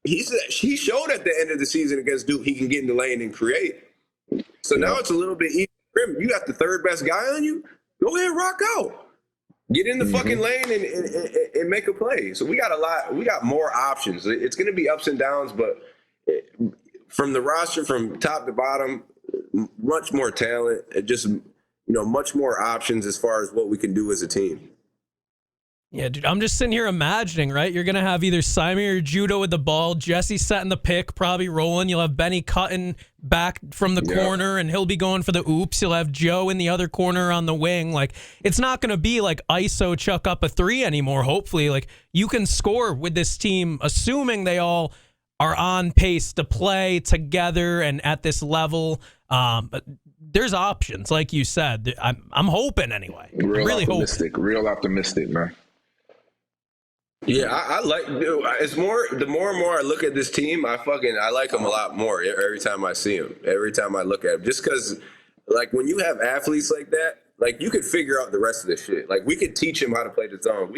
he showed at the end of the season against Duke he can get in the lane and create. So now it's a little bit easier for him. You got the third best guy on you, go ahead, rock out. Get in the fucking lane and make a play. So we got more options. It's going to be ups and downs, but from the roster, from top to bottom, much more talent, just, you know, much more options as far as what we can do as a team. Yeah, dude, I'm just sitting here imagining, right? You're going to have either Symir or Judah with the ball, Jesse setting the pick, probably rolling. You'll have Benny cutting back from the corner, and he'll be going for the oops. You'll have Joe in the other corner on the wing. Like, it's not going to be like ISO chuck up a three anymore, hopefully. Like, you can score with this team, assuming they all are on pace to play together and at this level. But there's options, like you said. I'm hoping anyway. Real optimistic, man. Yeah, I like. It's more. The more and more I look at this team, I like them a lot more every time I see them. Every time I look at them, just because, like, when you have athletes like that, like, you could figure out the rest of the shit. Like, we could teach him how to play the zone.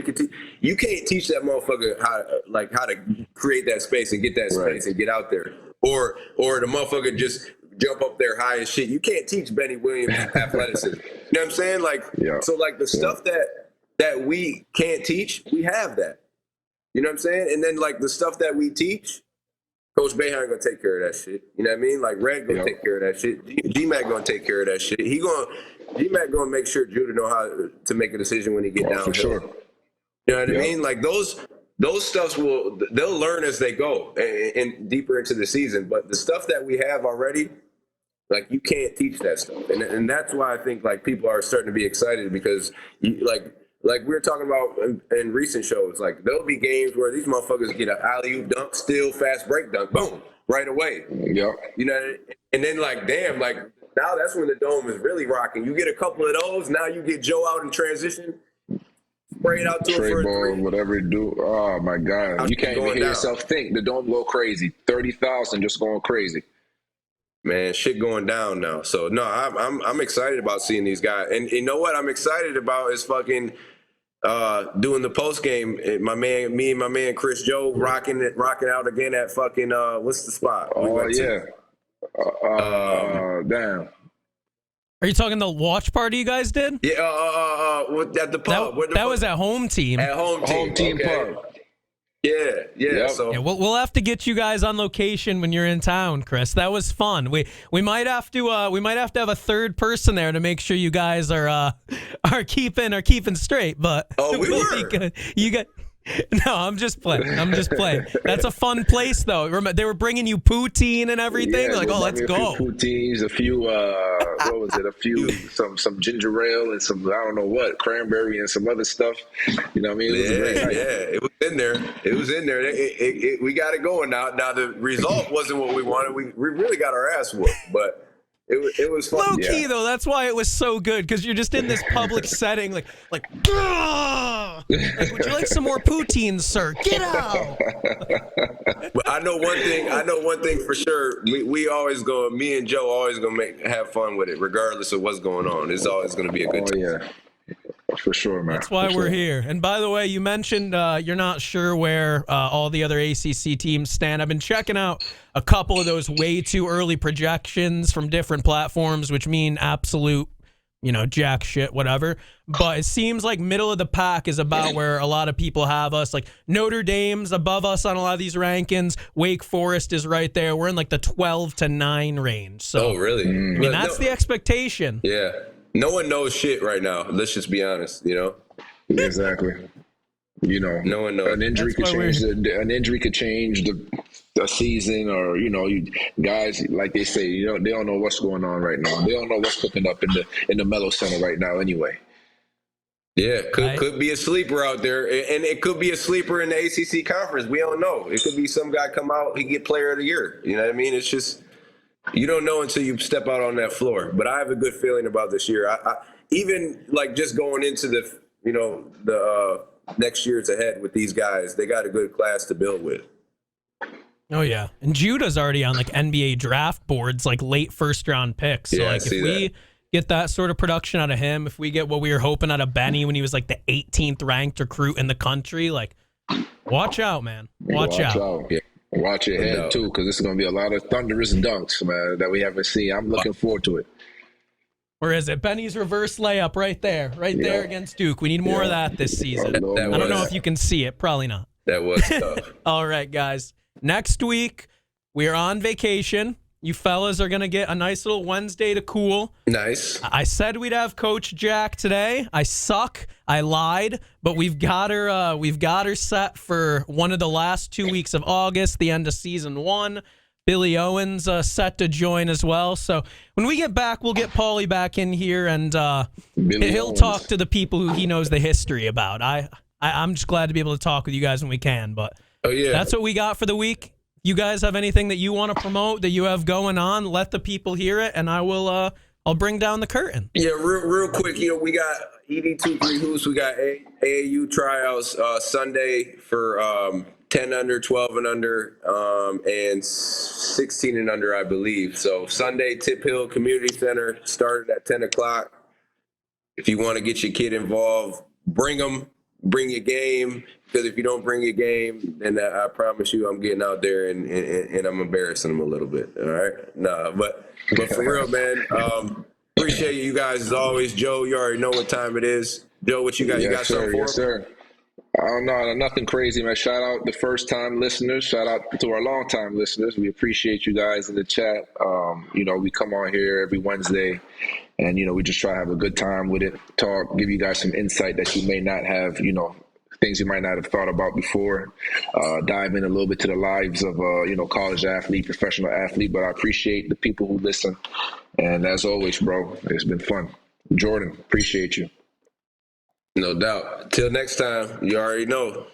You can't teach that motherfucker how to create that space and get that space and get out there, or the motherfucker just jump up there high as shit. You can't teach Benny Williams athleticism. You know what I'm saying? Like, so like the stuff that we can't teach, we have that. You know what I'm saying? And then, like, the stuff that we teach, Coach Boeheim gonna take care of that shit. You know what I mean? Like, Red gonna take care of that shit. G-Mac gonna take care of that shit. G-Mac gonna make sure Judah know how to make a decision when he get downhill. For sure. You know what I mean? Like those stuffs they'll learn as they go and deeper into the season. But the stuff that we have already, like you can't teach that stuff, and that's why I think like people are starting to be excited because like we were talking about in recent shows, like there'll be games where these motherfuckers get an alley-oop dunk, steal, fast break dunk, boom, right away. Yeah. You know, and then like damn, like now that's when the dome is really rocking. You get a couple of those, now you get Joe out in transition. Spray it out to Trey him for ball, a three. whatever it do. Oh my God, you can't even hear yourself think. The dome go crazy. 30,000 just going crazy. Man, shit going down now. So no, I'm excited about seeing these guys, and you know what I'm excited about is fucking doing the post game. Me and my man Chris Joe rocking out again at fucking what's the spot? Damn. Are you talking the watch party you guys did? Yeah, at the pub. That was at Home Team. At Home Team Pub. Yeah. Yep. So Yeah, we'll have to get you guys on location when you're in town, Chris. That was fun. We might have to have a third person there to make sure you guys are keeping straight. But we we'll were. be good. You got. No, I'm just playing. That's a fun place, though. Remember, they were bringing you poutine and everything. Yeah, Like, oh, let's go. A few poutines, a few what was it? A few some ginger ale and some I don't know what cranberry and some other stuff. You know what I mean? It was a great night. It was in there. We got it going now. Now the result wasn't what we wanted. We really got our ass whooped, but it was fun. Low key though, that's why it was so good because you're just in this public setting, like, would you like some more poutine, sir? Get out! But I know one thing for sure. Me and Joe always gonna have fun with it, regardless of what's going on. It's always gonna be a good time. Yeah. For sure, man. That's why we're here. And by the way, you mentioned you're not sure where all the other ACC teams stand. I've been checking out a couple of those way too early projections from different platforms, which mean absolute, jack shit, whatever. But it seems like middle of the pack is about where a lot of people have us. Like Notre Dame's above us on a lot of these rankings. Wake Forest is right there. We're in like the 12-9 range. So, oh, really? I mean, that's the expectation. Yeah. No one knows shit right now. Let's just be honest, Exactly. No one knows. An injury could change the season, or guys, like they say, they don't know what's going on right now. They don't know what's cooking up in the Mello Center right now. Anyway. Yeah, could be a sleeper out there, and it could be a sleeper in the ACC conference. We don't know. It could be some guy come out, he get Player of the Year. You know what I mean? It's just. You don't know until you step out on that floor. But I have a good feeling about this year. I even like just going into the next years ahead with these guys, they got a good class to build with. Oh yeah, and Judah's already on like NBA draft boards, like late first round picks. So like if we get that sort of production out of him, if we get what we were hoping out of Benny when he was like the 18th ranked recruit in the country, like watch out, man. Watch out. Yeah. Watch your head, too, because this is going to be a lot of thunderous dunks, man, that we haven't seen. I'm looking forward to it. Where is it? Benny's reverse layup right there against Duke. We need more of that this season. I don't know if you can see it. Probably not. That was tough. All right, guys. Next week, we are on vacation. You fellas are going to get a nice little Wednesday to cool. Nice. I said we'd have Coach Jack today. I suck. I lied, but we've got her set for one of the last 2 weeks of August, the end of season 1. Billy Owens set to join as well. So when we get back, we'll get Paulie back in here, and he'll talk to the people who he knows the history about. I'm just glad to be able to talk with you guys when we can. But that's what we got for the week. You guys have anything that you want to promote that you have going on? Let the people hear it, and I will. I'll bring down the curtain. Yeah, real quick. We got ED23 Hoops. We got AAU tryouts Sunday for 10 under, 12 and under, and 16 and under, I believe. So Sunday, Tip Hill Community Center, started at 10 o'clock. If you want to get your kid involved, bring them. Bring your game, because if you don't bring your game, then I promise you I'm getting out there and I'm embarrassing them a little bit. All right? Nah, but for real, man, appreciate you guys as always. Joe, you already know what time it is. Joe, what you got? You got something for us? Yes, sir. Oh, no, nothing crazy, man. Shout out the first time listeners. Shout out to our long time listeners. We appreciate you guys in the chat. We come on here every Wednesday and, we just try to have a good time with it, talk, give you guys some insight that you may not have, things you might not have thought about before, dive in a little bit to the lives of, college athlete, professional athlete. But I appreciate the people who listen. And as always, bro, it's been fun. Jordan, appreciate you. No doubt. Till next time, you already know.